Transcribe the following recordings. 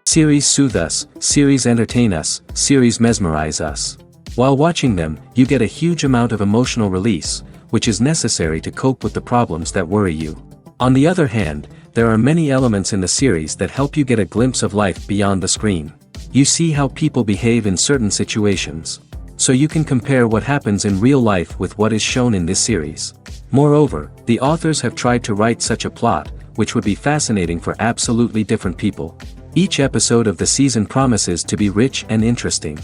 Series soothe us, series entertain us, series mesmerize us. While watching them, you get a huge amount of emotional release, which is necessary to cope with the problems that worry you. On the other hand, there are many elements in the series that help you get a glimpse of life beyond the screen. You see how people behave in certain situations. So you can compare what happens in real life with what is shown in this series. Moreover, the authors have tried to write such a plot, which would be fascinating for absolutely different people. Each episode of the season promises to be rich and interesting.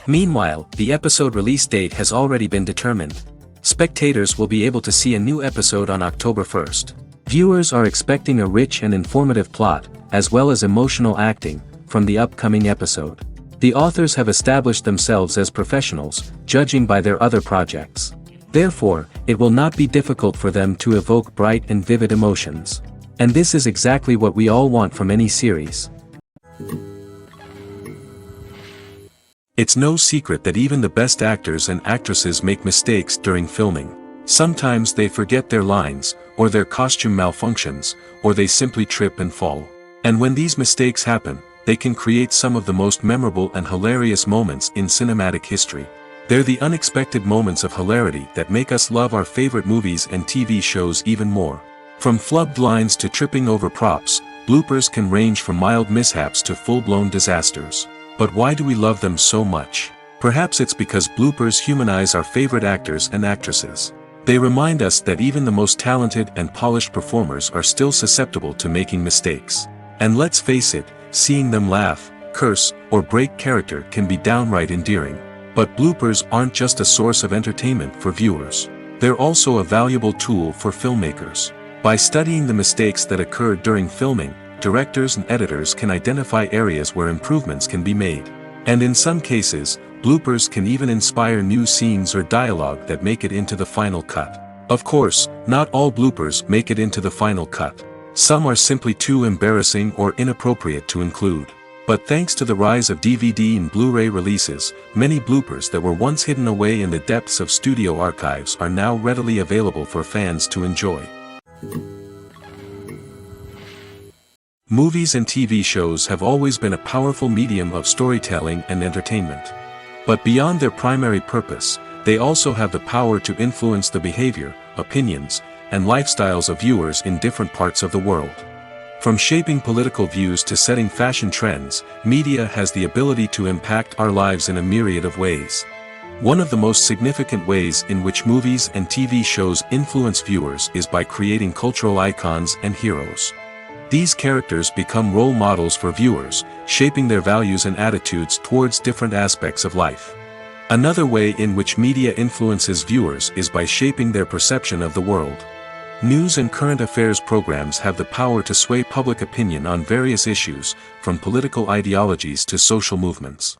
Meanwhile, the episode release date has already been determined. Spectators will be able to see a new episode on October 1st. Viewers are expecting a rich and informative plot, as well as emotional acting, from the upcoming episode. The authors have established themselves as professionals, judging by their other projects. Therefore, it will not be difficult for them to evoke bright and vivid emotions. And this is exactly what we all want from any series. It's no secret that even the best actors and actresses make mistakes during filming. Sometimes they forget their lines, or their costume malfunctions, or they simply trip and fall. And when these mistakes happen, they can create some of the most memorable and hilarious moments in cinematic history. They're the unexpected moments of hilarity that make us love our favorite movies and TV shows even more. From flubbed lines to tripping over props, bloopers can range from mild mishaps to full-blown disasters. But why do we love them so much? Perhaps it's because bloopers humanize our favorite actors and actresses. They remind us that even the most talented and polished performers are still susceptible to making mistakes. And let's face it, seeing them laugh, curse, or break character can be downright endearing. But bloopers aren't just a source of entertainment for viewers. They're also a valuable tool for filmmakers. By studying the mistakes that occurred during filming, directors and editors can identify areas where improvements can be made. And in some cases, bloopers can even inspire new scenes or dialogue that make it into the final cut. Of course, not all bloopers make it into the final cut. Some are simply too embarrassing or inappropriate to include. But thanks to the rise of DVD and Blu-ray releases, many bloopers that were once hidden away in the depths of studio archives are now readily available for fans to enjoy. Movies and TV shows have always been a powerful medium of storytelling and entertainment. But beyond their primary purpose, they also have the power to influence the behavior, opinions, and lifestyles of viewers in different parts of the world. From shaping political views to setting fashion trends, media has the ability to impact our lives in a myriad of ways. One of the most significant ways in which movies and TV shows influence viewers is by creating cultural icons and heroes. These characters become role models for viewers, shaping their values and attitudes towards different aspects of life. Another way in which media influences viewers is by shaping their perception of the world. News and current affairs programs have the power to sway public opinion on various issues, from political ideologies to social movements.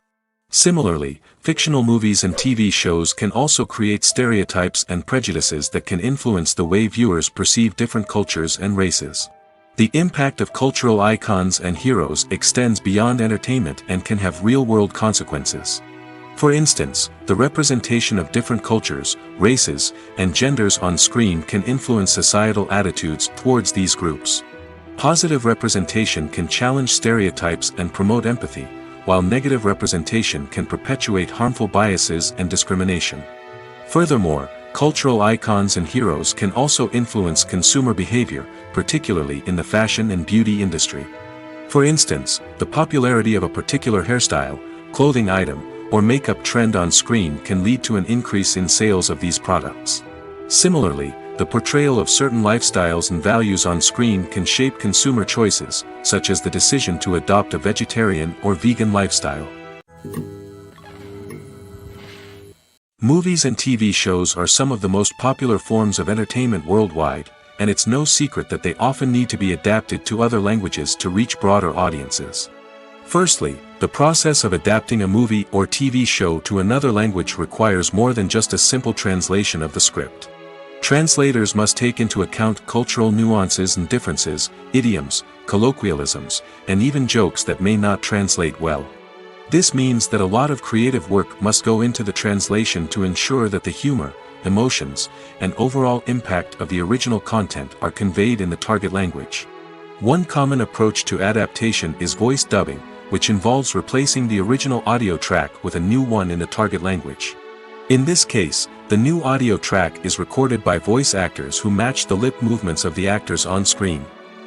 Similarly, fictional movies and TV shows can also create stereotypes and prejudices that can influence the way viewers perceive different cultures and races. The impact of cultural icons and heroes extends beyond entertainment and can have real-world consequences. For instance, the representation of different cultures, races, and genders on screen can influence societal attitudes towards these groups. Positive representation can challenge stereotypes and promote empathy, while negative representation can perpetuate harmful biases and discrimination. Furthermore, cultural icons and heroes can also influence consumer behavior, particularly in the fashion and beauty industry. For instance, the popularity of a particular hairstyle, clothing item, or makeup trend on screen can lead to an increase in sales of these products. Similarly, the portrayal of certain lifestyles and values on screen can shape consumer choices, such as the decision to adopt a vegetarian or vegan lifestyle. Movies and TV shows are some of the most popular forms of entertainment worldwide, and it's no secret that they often need to be adapted to other languages to reach broader audiences. Firstly, the process of adapting a movie or TV show to another language requires more than just a simple translation of the script. Translators must take into account cultural nuances and differences, idioms, colloquialisms, and even jokes that may not translate well. This means that a lot of creative work must go into the translation to ensure that the humor, emotions, and overall impact of the original content are conveyed in the target language. One common approach to adaptation is voice dubbing, which involves replacing the original audio track with a new one in the target language. In this case, the new audio track is recorded by voice actors who match the lip movements of the actors on screen.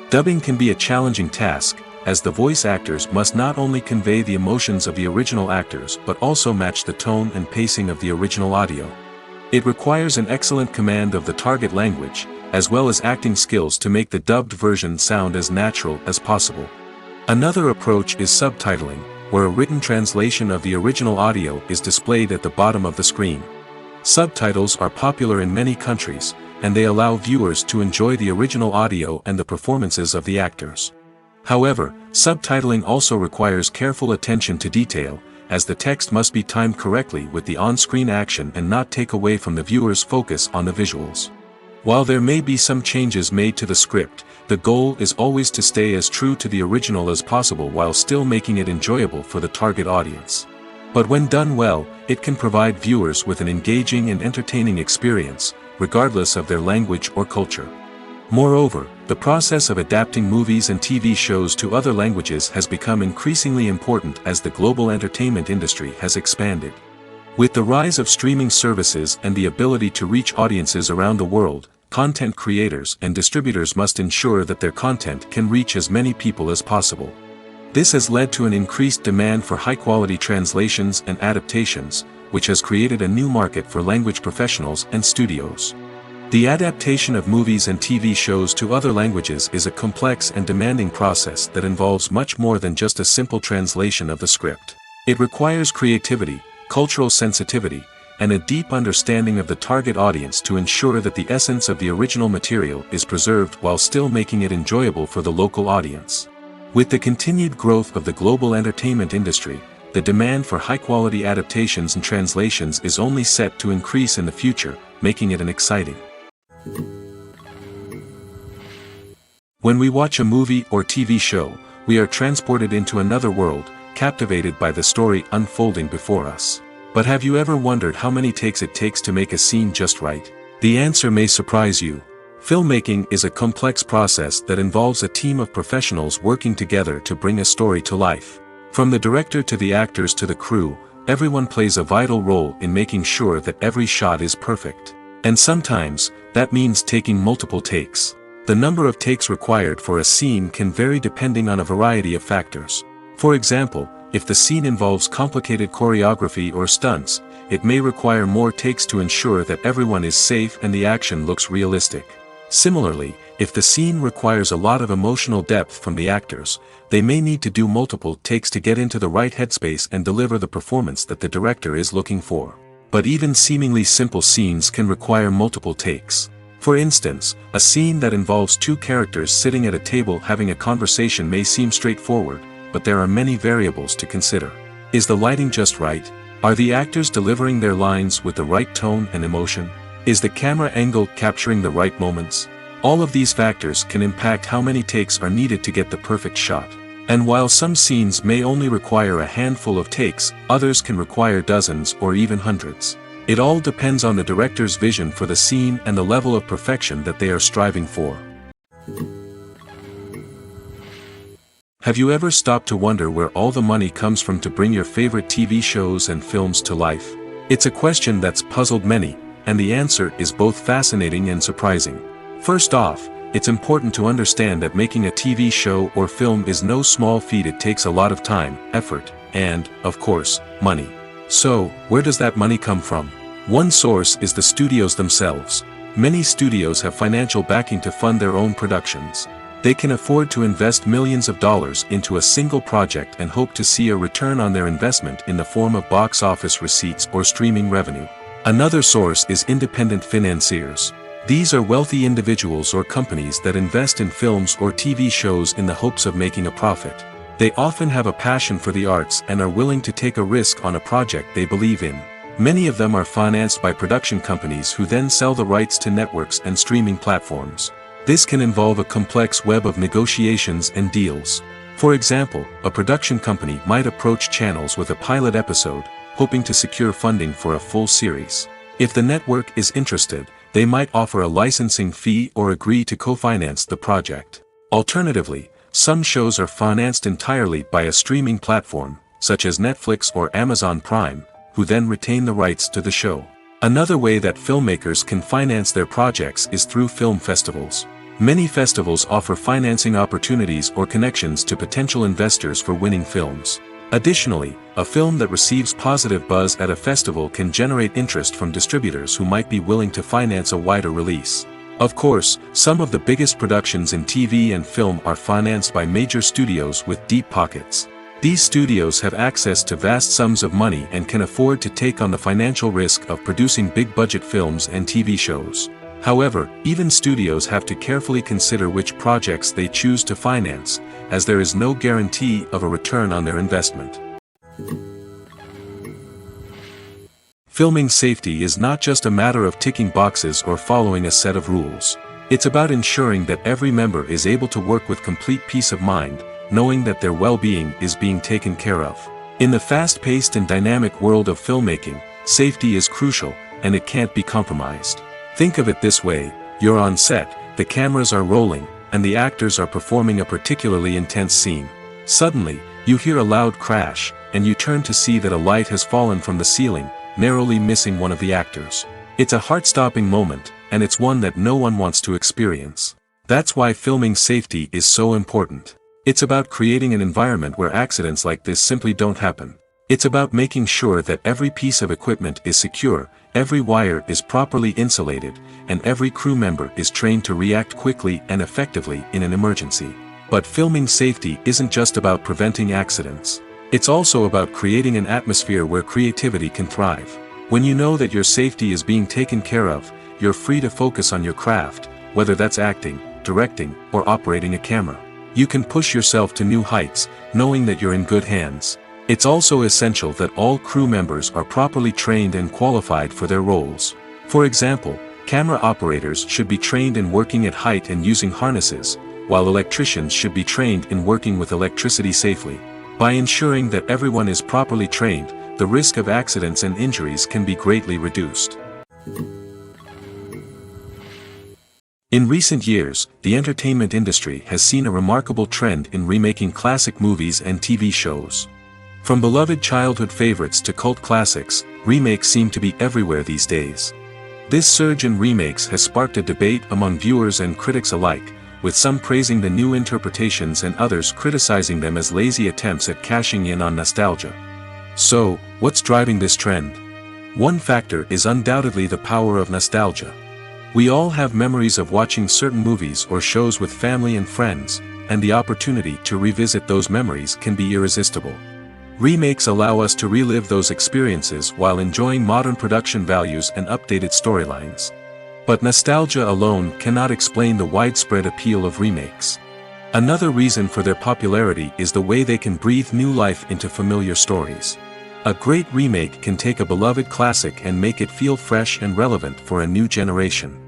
Dubbing can be a challenging task, as the voice actors must not only convey the emotions of the original actors but also match the tone and pacing of the original audio. It requires an excellent command of the target language, as well as acting skills to make the dubbed version sound as natural as possible. Another approach is subtitling, where a written translation of the original audio is displayed at the bottom of the screen. Subtitles are popular in many countries, and they allow viewers to enjoy the original audio and the performances of the actors. However, subtitling also requires careful attention to detail, as the text must be timed correctly with the on-screen action and not take away from the viewer's focus on the visuals. While there may be some changes made to the script, the goal is always to stay as true to the original as possible while still making it enjoyable for the target audience. But when done well, it can provide viewers with an engaging and entertaining experience, regardless of their language or culture. Moreover, the process of adapting movies and TV shows to other languages has become increasingly important as the global entertainment industry has expanded. With the rise of streaming services and the ability to reach audiences around the world, content creators and distributors must ensure that their content can reach as many people as possible. This has led to an increased demand for high-quality translations and adaptations, which has created a new market for language professionals and studios. The adaptation of movies and TV shows to other languages is a complex and demanding process that involves much more than just a simple translation of the script. It requires creativity, cultural sensitivity, and a deep understanding of the target audience to ensure that the essence of the original material is preserved while still making it enjoyable for the local audience. With the continued growth of the global entertainment industry, the demand for high-quality adaptations and translations is only set to increase in the future, making it an exciting. When we watch a movie or TV show, we are transported into another world, captivated by the story unfolding before us. But have you ever wondered how many takes it takes to make a scene just right? The answer may surprise you. Filmmaking is a complex process that involves a team of professionals working together to bring a story to life. From the director to the actors to the crew, everyone plays a vital role in making sure that every shot is perfect. And sometimes, that means taking multiple takes. The number of takes required for a scene can vary depending on a variety of factors. For example, if the scene involves complicated choreography or stunts, it may require more takes to ensure that everyone is safe and the action looks realistic. Similarly, if the scene requires a lot of emotional depth from the actors, they may need to do multiple takes to get into the right headspace and deliver the performance that the director is looking for. But even seemingly simple scenes can require multiple takes. For instance, a scene that involves two characters sitting at a table having a conversation may seem straightforward, but there are many variables to consider. Is the lighting just right? Are the actors delivering their lines with the right tone and emotion? Is the camera angle capturing the right moments? All of these factors can impact how many takes are needed to get the perfect shot. And while some scenes may only require a handful of takes, others can require dozens or even hundreds. It all depends on the director's vision for the scene and the level of perfection that they are striving for. Have you ever stopped to wonder where all the money comes from to bring your favorite TV shows and films to life? It's a question that's puzzled many, and the answer is both fascinating and surprising. First off, it's important to understand that making a TV show or film is no small feat. It takes a lot of time, effort, and, of course, money. So, where does that money come from? One source is the studios themselves. Many studios have financial backing to fund their own productions. They can afford to invest millions of dollars into a single project and hope to see a return on their investment in the form of box office receipts or streaming revenue. Another source is independent financiers. These are wealthy individuals or companies that invest in films or TV shows in the hopes of making a profit. They often have a passion for the arts and are willing to take a risk on a project they believe in. Many of them are financed by production companies who then sell the rights to networks and streaming platforms. This can involve a complex web of negotiations and deals. For example, a production company might approach channels with a pilot episode, hoping to secure funding for a full series. If the network is interested, they might offer a licensing fee or agree to co-finance the project. Alternatively, Some shows are financed entirely by a streaming platform, such as Netflix or Amazon Prime, who then retain the rights to the show. Another way that filmmakers can finance their projects is through film festivals. Many festivals offer financing opportunities or connections to potential investors for winning films. Additionally, a film that receives positive buzz at a festival can generate interest from distributors who might be willing to finance a wider release. Of course, some of the biggest productions in TV and film are financed by major studios with deep pockets. These studios have access to vast sums of money and can afford to take on the financial risk of producing big-budget films and TV shows. However, even studios have to carefully consider which projects they choose to finance, as there is no guarantee of a return on their investment. Filming safety is not just a matter of ticking boxes or following a set of rules. It's about ensuring that every member is able to work with complete peace of mind, knowing that their well-being is being taken care of. In the fast-paced and dynamic world of filmmaking, safety is crucial, and it can't be compromised. Think of it this way: you're on set, the cameras are rolling, and the actors are performing a particularly intense scene. Suddenly, you hear a loud crash, and you turn to see that a light has fallen from the ceiling, narrowly missing one of the actors. It's a heart-stopping moment, and it's one that no one wants to experience. That's why filming safety is so important. It's about creating an environment where accidents like this simply don't happen. It's about making sure that every piece of equipment is secure, every wire is properly insulated, and every crew member is trained to react quickly and effectively in an emergency. But filming safety isn't just about preventing accidents. It's also about creating an atmosphere where creativity can thrive. When you know that your safety is being taken care of, you're free to focus on your craft, whether that's acting, directing, or operating a camera. You can push yourself to new heights, knowing that you're in good hands. It's also essential that all crew members are properly trained and qualified for their roles. For example, camera operators should be trained in working at height and using harnesses, while electricians should be trained in working with electricity safely. By ensuring that everyone is properly trained, the risk of accidents and injuries can be greatly reduced. In recent years, the entertainment industry has seen a remarkable trend in remaking classic movies and TV shows. From beloved childhood favorites to cult classics, remakes seem to be everywhere these days. This surge in remakes has sparked a debate among viewers and critics alike, with some praising the new interpretations and others criticizing them as lazy attempts at cashing in on nostalgia. So, what's driving this trend? One factor is undoubtedly the power of nostalgia. We all have memories of watching certain movies or shows with family and friends, and the opportunity to revisit those memories can be irresistible. Remakes allow us to relive those experiences while enjoying modern production values and updated storylines. But nostalgia alone cannot explain the widespread appeal of remakes. Another reason for their popularity is the way they can breathe new life into familiar stories. A great remake can take a beloved classic and make it feel fresh and relevant for a new generation.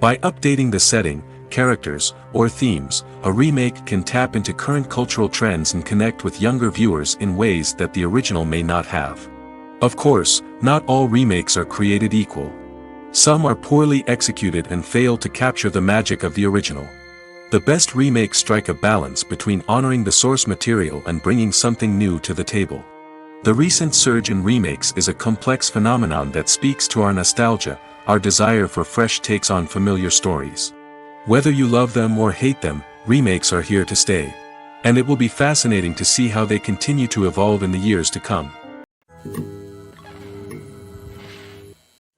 By updating the setting, characters, or themes, a remake can tap into current cultural trends and connect with younger viewers in ways that the original may not have. Of course, not all remakes are created equal. Some are poorly executed and fail to capture the magic of the original. The best remakes strike a balance between honoring the source material and bringing something new to the table. The recent surge in remakes is a complex phenomenon that speaks to our nostalgia, our desire for fresh takes on familiar stories. Whether you love them or hate them, remakes are here to stay. And it will be fascinating to see how they continue to evolve in the years to come.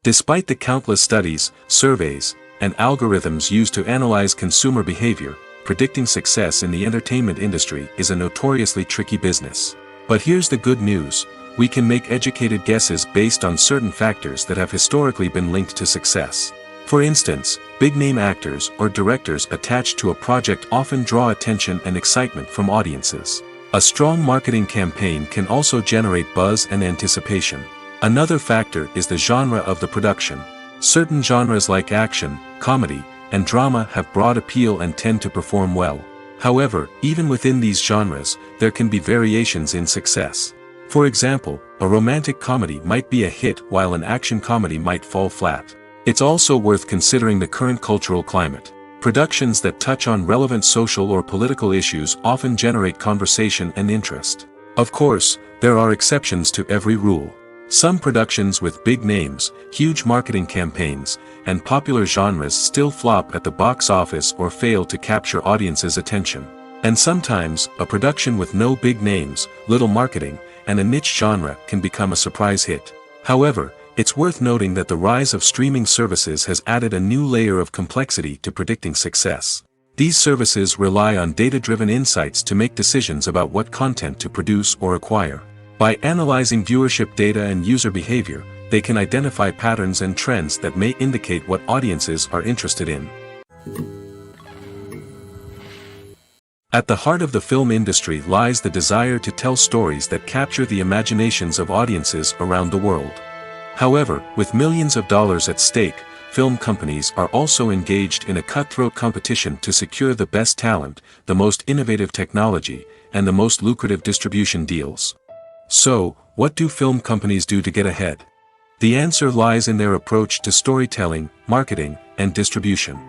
Despite the countless studies, surveys, and algorithms used to analyze consumer behavior, predicting success in the entertainment industry is a notoriously tricky business. But here's the good news: we can make educated guesses based on certain factors that have historically been linked to success. For instance, big-name actors or directors attached to a project often draw attention and excitement from audiences. A strong marketing campaign can also generate buzz and anticipation. Another factor is the genre of the production. Certain genres like action, comedy, and drama have broad appeal and tend to perform well. However, even within these genres, there can be variations in success. For example, a romantic comedy might be a hit while an action comedy might fall flat. It's also worth considering the current cultural climate. Productions that touch on relevant social or political issues often generate conversation and interest. Of course, there are exceptions to every rule. Some productions with big names, huge marketing campaigns, and popular genres still flop at the box office or fail to capture audiences' attention. And sometimes, a production with no big names, little marketing, and a niche genre can become a surprise hit. However, it's worth noting that the rise of streaming services has added a new layer of complexity to predicting success. These services rely on data-driven insights to make decisions about what content to produce or acquire. By analyzing viewership data and user behavior, they can identify patterns and trends that may indicate what audiences are interested in. At the heart of the film industry lies the desire to tell stories that capture the imaginations of audiences around the world. However, with millions of dollars at stake, film companies are also engaged in a cutthroat competition to secure the best talent, the most innovative technology, and the most lucrative distribution deals. So, what do film companies do to get ahead? The answer lies in their approach to storytelling, marketing, and distribution.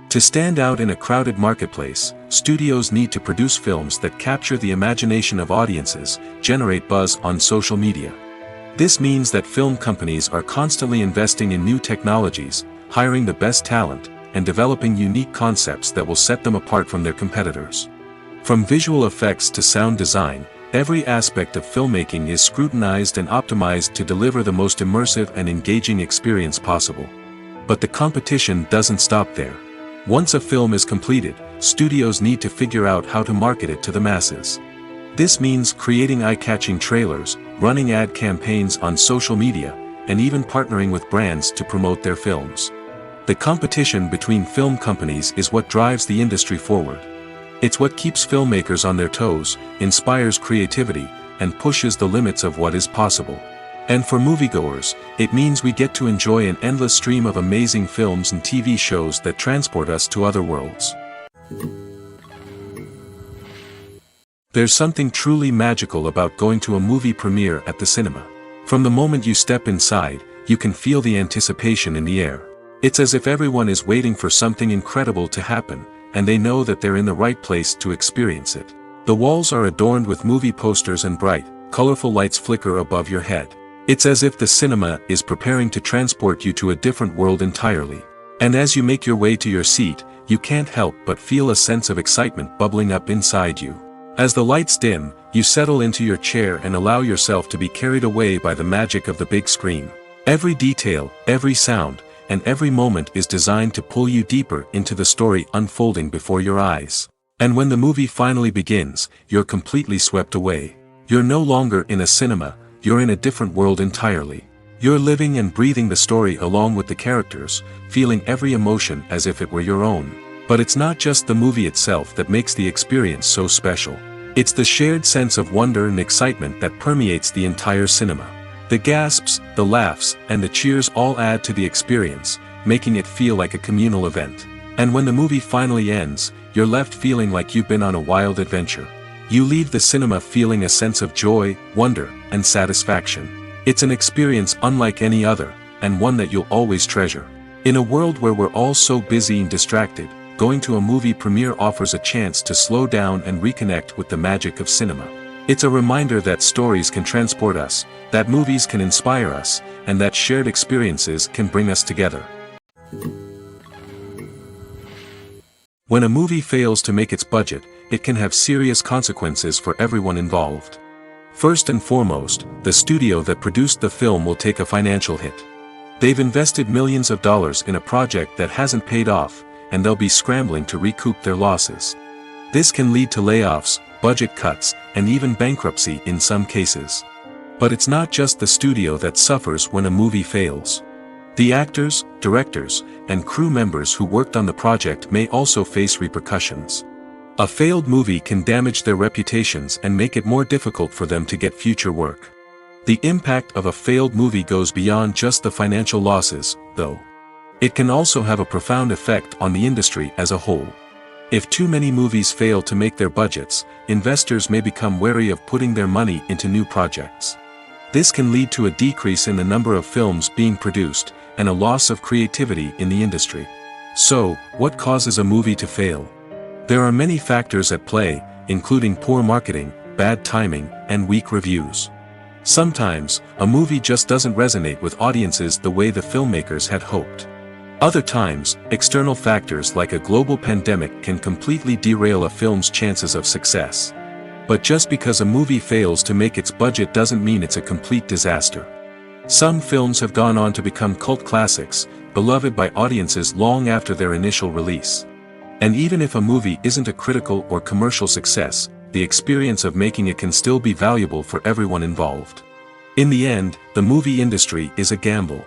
To stand out in a crowded marketplace, studios need to produce films that capture the imagination of audiences, generate buzz on social media. This means that film companies are constantly investing in new technologies, hiring the best talent, and developing unique concepts that will set them apart from their competitors. From visual effects to sound design, every aspect of filmmaking is scrutinized and optimized to deliver the most immersive and engaging experience possible. But the competition doesn't stop there. Once a film is completed, studios need to figure out how to market it to the masses. This means creating eye-catching trailers, running ad campaigns on social media, and even partnering with brands to promote their films. The competition between film companies is what drives the industry forward. It's what keeps filmmakers on their toes, inspires creativity, and pushes the limits of what is possible. And for moviegoers, it means we get to enjoy an endless stream of amazing films and TV shows that transport us to other worlds. There's something truly magical about going to a movie premiere at the cinema. From the moment you step inside, you can feel the anticipation in the air. It's as if everyone is waiting for something incredible to happen, and they know that they're in the right place to experience it. The walls are adorned with movie posters and bright, colorful lights flicker above your head. It's as if the cinema is preparing to transport you to a different world entirely. And as you make your way to your seat, you can't help but feel a sense of excitement bubbling up inside you. As the lights dim, you settle into your chair and allow yourself to be carried away by the magic of the big screen. Every detail, every sound, and every moment is designed to pull you deeper into the story unfolding before your eyes. And when the movie finally begins, you're completely swept away. You're no longer in a cinema, you're in a different world entirely. You're living and breathing the story along with the characters, feeling every emotion as if it were your own. But it's not just the movie itself that makes the experience so special. It's the shared sense of wonder and excitement that permeates the entire cinema. The gasps, the laughs, and the cheers all add to the experience, making it feel like a communal event. And when the movie finally ends, you're left feeling like you've been on a wild adventure. You leave the cinema feeling a sense of joy, wonder, and satisfaction. It's an experience unlike any other, and one that you'll always treasure. In a world where we're all so busy and distracted, going to a movie premiere offers a chance to slow down and reconnect with the magic of cinema. It's a reminder that stories can transport us, that movies can inspire us, and that shared experiences can bring us together. When a movie fails to make its budget, it can have serious consequences for everyone involved. First and foremost, the studio that produced the film will take a financial hit. They've invested millions of dollars in a project that hasn't paid off, and they'll be scrambling to recoup their losses. This can lead to layoffs, budget cuts, and even bankruptcy in some cases. But it's not just the studio that suffers when a movie fails. The actors, directors, and crew members who worked on the project may also face repercussions. A failed movie can damage their reputations and make it more difficult for them to get future work. The impact of a failed movie goes beyond just the financial losses, though. It can also have a profound effect on the industry as a whole. If too many movies fail to make their budgets, investors may become wary of putting their money into new projects. This can lead to a decrease in the number of films being produced, and a loss of creativity in the industry. So, what causes a movie to fail? There are many factors at play, including poor marketing, bad timing, and weak reviews. Sometimes, a movie just doesn't resonate with audiences the way the filmmakers had hoped. Other times, external factors like a global pandemic can completely derail a film's chances of success. But just because a movie fails to make its budget doesn't mean it's a complete disaster. Some films have gone on to become cult classics, beloved by audiences long after their initial release. And even if a movie isn't a critical or commercial success, the experience of making it can still be valuable for everyone involved. In the end, the movie industry is a gamble.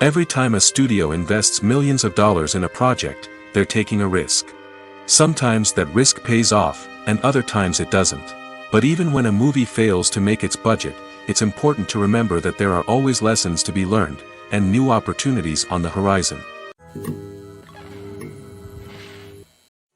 Every time a studio invests millions of dollars in a project, they're taking a risk. Sometimes that risk pays off, and other times it doesn't. But even when a movie fails to make its budget, it's important to remember that there are always lessons to be learned, and new opportunities on the horizon.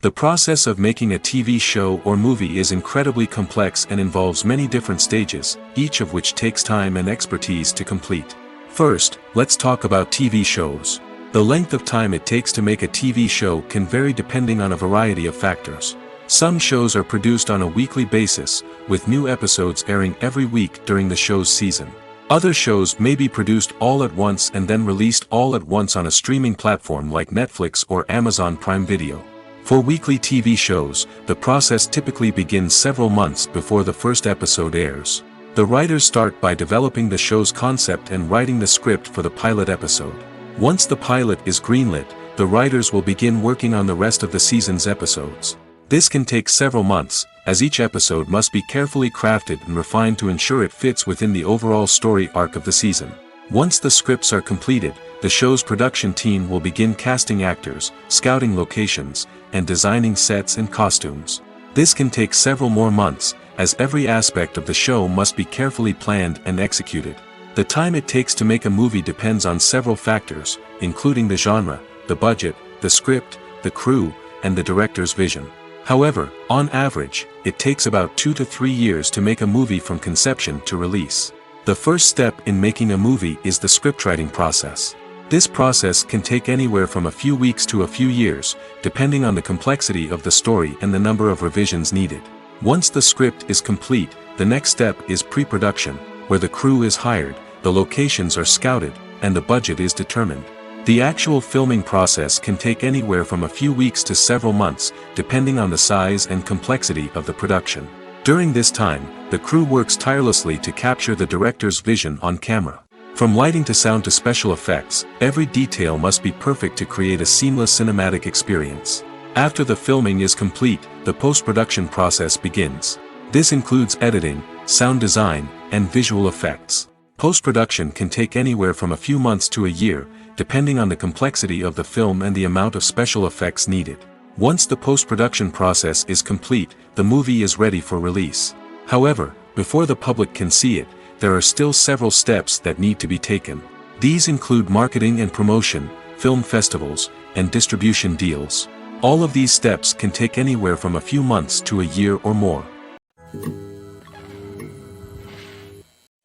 The process of making a TV show or movie is incredibly complex and involves many different stages, each of which takes time and expertise to complete. First, let's talk about TV shows. The length of time it takes to make a TV show can vary depending on a variety of factors. Some shows are produced on a weekly basis, with new episodes airing every week during the show's season. Other shows may be produced all at once and then released all at once on a streaming platform like Netflix or Amazon Prime Video. For weekly TV shows, the process typically begins several months before the first episode airs. The writers start by developing the show's concept and writing the script for the pilot episode. Once the pilot is greenlit, the writers will begin working on the rest of the season's episodes. This can take several months, as each episode must be carefully crafted and refined to ensure it fits within the overall story arc of the season. Once the scripts are completed, the show's production team will begin casting actors, scouting locations, and designing sets and costumes. This can take several more months, as every aspect of the show must be carefully planned and executed. The time it takes to make a movie depends on several factors, including the genre, the budget, the script, the crew, and the director's vision. However, on average, it takes about 2 to 3 years to make a movie from conception to release. The first step in making a movie is the scriptwriting process. This process can take anywhere from a few weeks to a few years, depending on the complexity of the story and the number of revisions needed. Once the script is complete, the next step is pre-production, where the crew is hired, the locations are scouted, and the budget is determined. The actual filming process can take anywhere from a few weeks to several months, depending on the size and complexity of the production. During this time, the crew works tirelessly to capture the director's vision on camera. From lighting to sound to special effects, every detail must be perfect to create a seamless cinematic experience. After the filming is complete, the post-production process begins. This includes editing, sound design, and visual effects. Post-production can take anywhere from a few months to a year, depending on the complexity of the film and the amount of special effects needed. Once the post-production process is complete, the movie is ready for release. However, before the public can see it, there are still several steps that need to be taken. These include marketing and promotion, film festivals, and distribution deals. All of these steps can take anywhere from a few months to a year or more.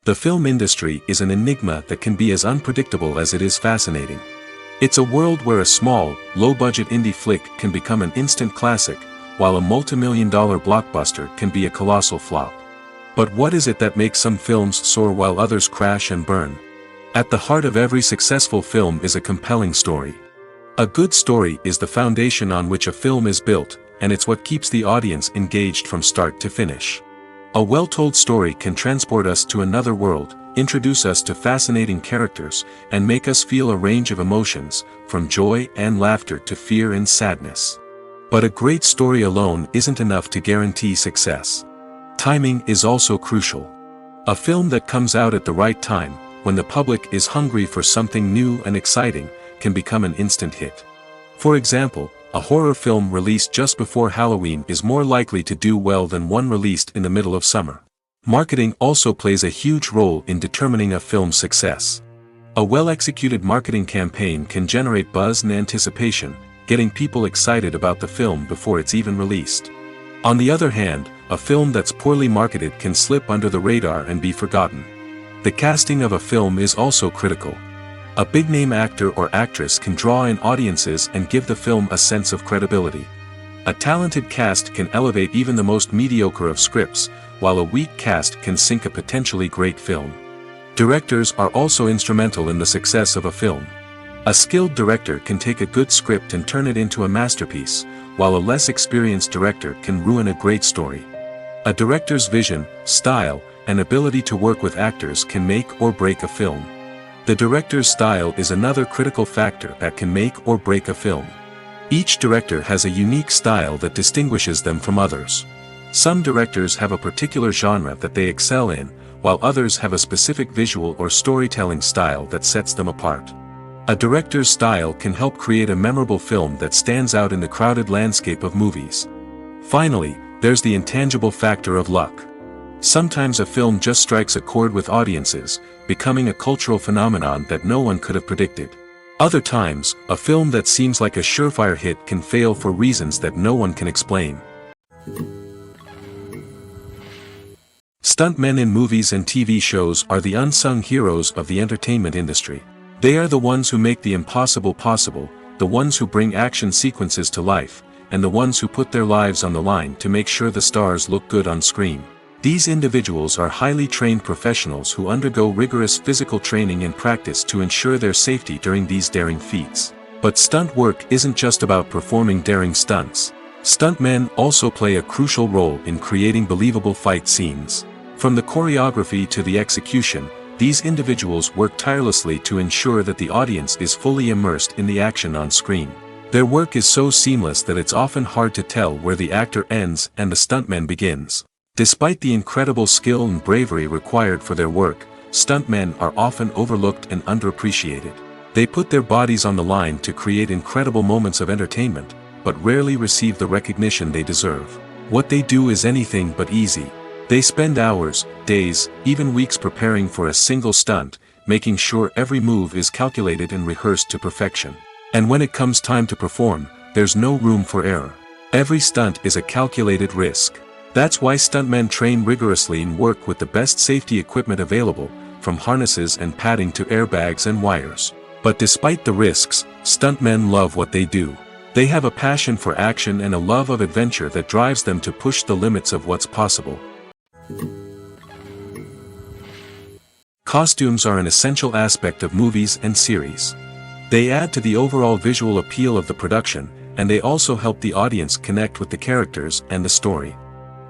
The film industry is an enigma that can be as unpredictable as it is fascinating. It's a world where a small, low-budget indie flick can become an instant classic, while a multi-million-dollar blockbuster can be a colossal flop. But what is it that makes some films soar while others crash and burn? At the heart of every successful film is a compelling story. A good story is the foundation on which a film is built, and it's what keeps the audience engaged from start to finish. A well-told story can transport us to another world, introduce us to fascinating characters, and make us feel a range of emotions, from joy and laughter to fear and sadness. But a great story alone isn't enough to guarantee success. Timing is also crucial. A film that comes out at the right time, when the public is hungry for something new and exciting, can become an instant hit. For example, a horror film released just before Halloween is more likely to do well than one released in the middle of summer. Marketing also plays a huge role in determining a film's success. A well-executed marketing campaign can generate buzz and anticipation, getting people excited about the film before it's even released. On the other hand, a film that's poorly marketed can slip under the radar and be forgotten. The casting of a film is also critical. A big-name actor or actress can draw in audiences and give the film a sense of credibility. A talented cast can elevate even the most mediocre of scripts, while a weak cast can sink a potentially great film. Directors are also instrumental in the success of a film. A skilled director can take a good script and turn it into a masterpiece, while a less experienced director can ruin a great story. A director's vision, style, and ability to work with actors can make or break a film. The director's style is another critical factor that can make or break a film. Each director has a unique style that distinguishes them from others. Some directors have a particular genre that they excel in, while others have a specific visual or storytelling style that sets them apart. A director's style can help create a memorable film that stands out in the crowded landscape of movies. Finally, there's the intangible factor of luck. Sometimes a film just strikes a chord with audiences, becoming a cultural phenomenon that no one could have predicted. Other times, a film that seems like a surefire hit can fail for reasons that no one can explain. Stuntmen in movies and TV shows are the unsung heroes of the entertainment industry. They are the ones who make the impossible possible, the ones who bring action sequences to life, and the ones who put their lives on the line to make sure the stars look good on screen. These individuals are highly trained professionals who undergo rigorous physical training and practice to ensure their safety during these daring feats. But stunt work isn't just about performing daring stunts. Stuntmen also play a crucial role in creating believable fight scenes. From the choreography to the execution, these individuals work tirelessly to ensure that the audience is fully immersed in the action on screen. Their work is so seamless that it's often hard to tell where the actor ends and the stuntman begins. Despite the incredible skill and bravery required for their work, stuntmen are often overlooked and underappreciated. They put their bodies on the line to create incredible moments of entertainment, but rarely receive the recognition they deserve. What they do is anything but easy. They spend hours, days, even weeks preparing for a single stunt, making sure every move is calculated and rehearsed to perfection. And when it comes time to perform, there's no room for error. Every stunt is a calculated risk. That's why stuntmen train rigorously and work with the best safety equipment available, from harnesses and padding to airbags and wires. But despite the risks, stuntmen love what they do. They have a passion for action and a love of adventure that drives them to push the limits of what's possible. Costumes are an essential aspect of movies and series. They add to the overall visual appeal of the production, and they also help the audience connect with the characters and the story.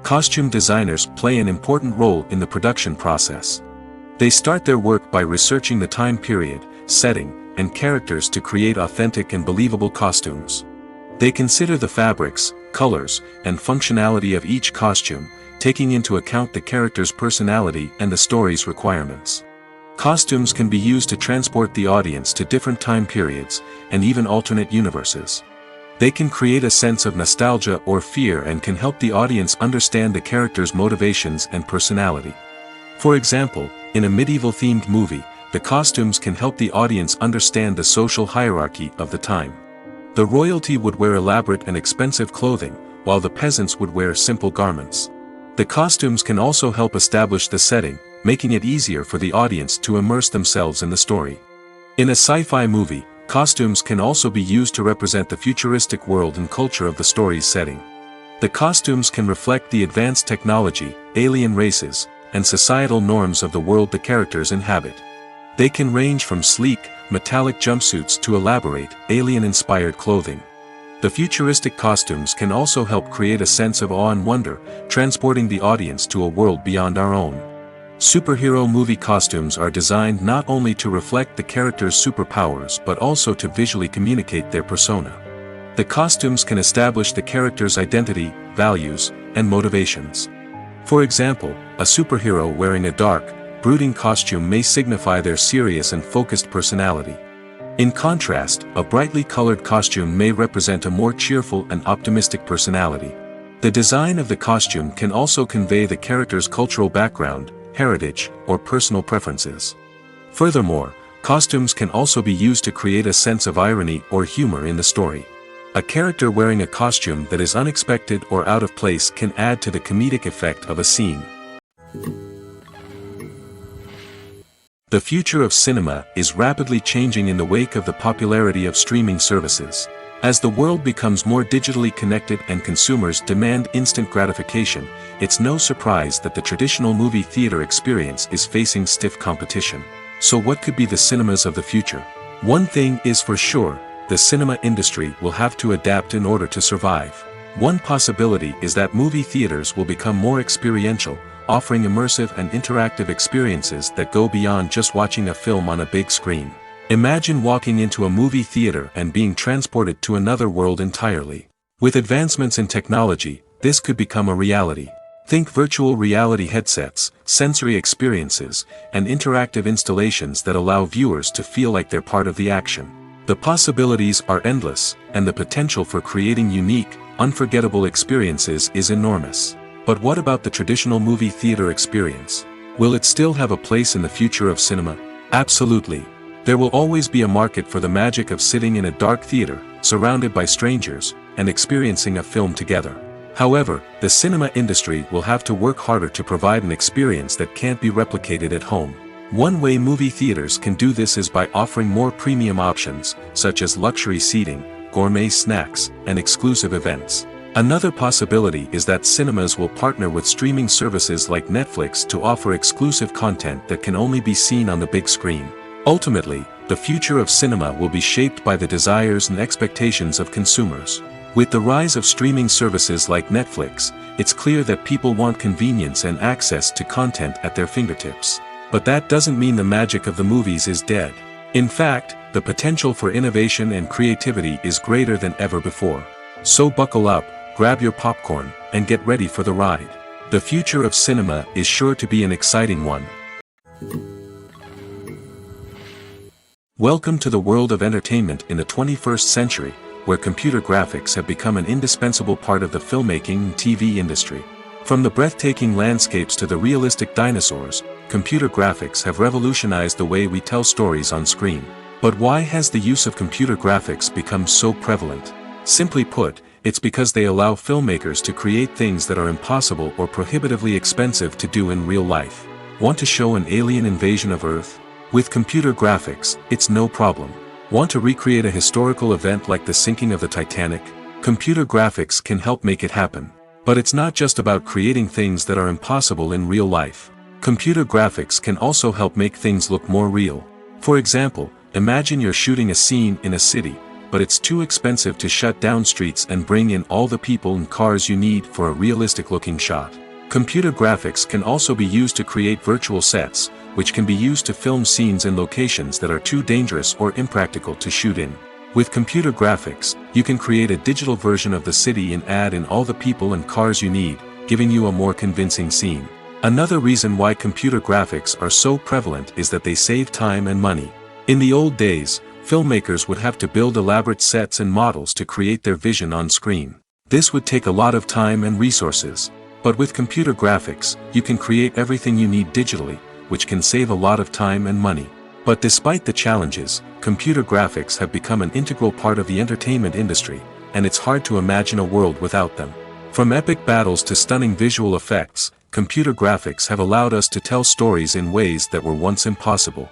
Costume designers play an important role in the production process. They start their work by researching the time period, setting, and characters to create authentic and believable costumes. They consider the fabrics, colors, and functionality of each costume, taking into account the character's personality and the story's requirements. Costumes can be used to transport the audience to different time periods, and even alternate universes. They can create a sense of nostalgia or fear and can help the audience understand the character's motivations and personality. For example, in a medieval-themed movie, the costumes can help the audience understand the social hierarchy of the time. The royalty would wear elaborate and expensive clothing, while the peasants would wear simple garments. The costumes can also help establish the setting, making it easier for the audience to immerse themselves in the story. In a sci-fi movie, costumes can also be used to represent the futuristic world and culture of the story's setting. The costumes can reflect the advanced technology, alien races, and societal norms of the world the characters inhabit. They can range from sleek, metallic jumpsuits to elaborate, alien-inspired clothing. The futuristic costumes can also help create a sense of awe and wonder, transporting the audience to a world beyond our own. Superhero movie costumes are designed not only to reflect the character's superpowers but also to visually communicate their persona. The costumes can establish the character's identity, values, and motivations. For example, a superhero wearing a dark, brooding costume may signify their serious and focused personality. In contrast, a brightly colored costume may represent a more cheerful and optimistic personality. The design of the costume can also convey the character's cultural background, heritage, or personal preferences. Furthermore, costumes can also be used to create a sense of irony or humor in the story. A character wearing a costume that is unexpected or out of place can add to the comedic effect of a scene. The future of cinema is rapidly changing in the wake of the popularity of streaming services. As the world becomes more digitally connected and consumers demand instant gratification, it's no surprise that the traditional movie theater experience is facing stiff competition. So what could be the cinemas of the future? One thing is for sure, the cinema industry will have to adapt in order to survive. One possibility is that movie theaters will become more experiential, offering immersive and interactive experiences that go beyond just watching a film on a big screen. Imagine walking into a movie theater and being transported to another world entirely. With advancements in technology, this could become a reality. Think virtual reality headsets, sensory experiences, and interactive installations that allow viewers to feel like they're part of the action. The possibilities are endless, and the potential for creating unique, unforgettable experiences is enormous. But what about the traditional movie theater experience? Will it still have a place in the future of cinema? Absolutely. There will always be a market for the magic of sitting in a dark theater, surrounded by strangers, and experiencing a film together. However, the cinema industry will have to work harder to provide an experience that can't be replicated at home. One way movie theaters can do this is by offering more premium options, such as luxury seating, gourmet snacks, and exclusive events. Another possibility is that cinemas will partner with streaming services like Netflix to offer exclusive content that can only be seen on the big screen. Ultimately, the future of cinema will be shaped by the desires and expectations of consumers. With the rise of streaming services like Netflix, it's clear that people want convenience and access to content at their fingertips. But that doesn't mean the magic of the movies is dead. In fact, the potential for innovation and creativity is greater than ever before. So buckle up, grab your popcorn, and get ready for the ride. The future of cinema is sure to be an exciting one. Welcome to the world of entertainment in the 21st century, where computer graphics have become an indispensable part of the filmmaking and TV industry. From the breathtaking landscapes to the realistic dinosaurs, computer graphics have revolutionized the way we tell stories on screen. But why has the use of computer graphics become so prevalent? Simply put, it's because they allow filmmakers to create things that are impossible or prohibitively expensive to do in real life. Want to show an alien invasion of Earth? With computer graphics, it's no problem. Want to recreate a historical event like the sinking of the Titanic? Computer graphics can help make it happen. But it's not just about creating things that are impossible in real life. Computer graphics can also help make things look more real. For example, imagine you're shooting a scene in a city, but it's too expensive to shut down streets and bring in all the people and cars you need for a realistic-looking shot. Computer graphics can also be used to create virtual sets, which can be used to film scenes in locations that are too dangerous or impractical to shoot in. With computer graphics, you can create a digital version of the city and add in all the people and cars you need, giving you a more convincing scene. Another reason why computer graphics are so prevalent is that they save time and money. In the old days, filmmakers would have to build elaborate sets and models to create their vision on screen. This would take a lot of time and resources. But with computer graphics, you can create everything you need digitally, which can save a lot of time and money. But despite the challenges, computer graphics have become an integral part of the entertainment industry, and it's hard to imagine a world without them. From epic battles to stunning visual effects, computer graphics have allowed us to tell stories in ways that were once impossible.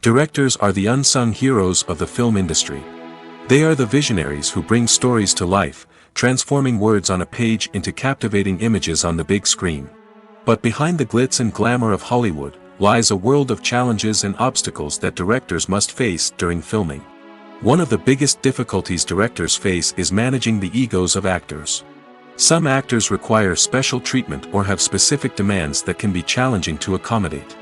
Directors are the unsung heroes of the film industry. They are the visionaries who bring stories to life, transforming words on a page into captivating images on the big screen. But behind the glitz and glamour of Hollywood, lies a world of challenges and obstacles that directors must face during filming. One of the biggest difficulties directors face is managing the egos of actors. Some actors require special treatment or have specific demands that can be challenging to accommodate.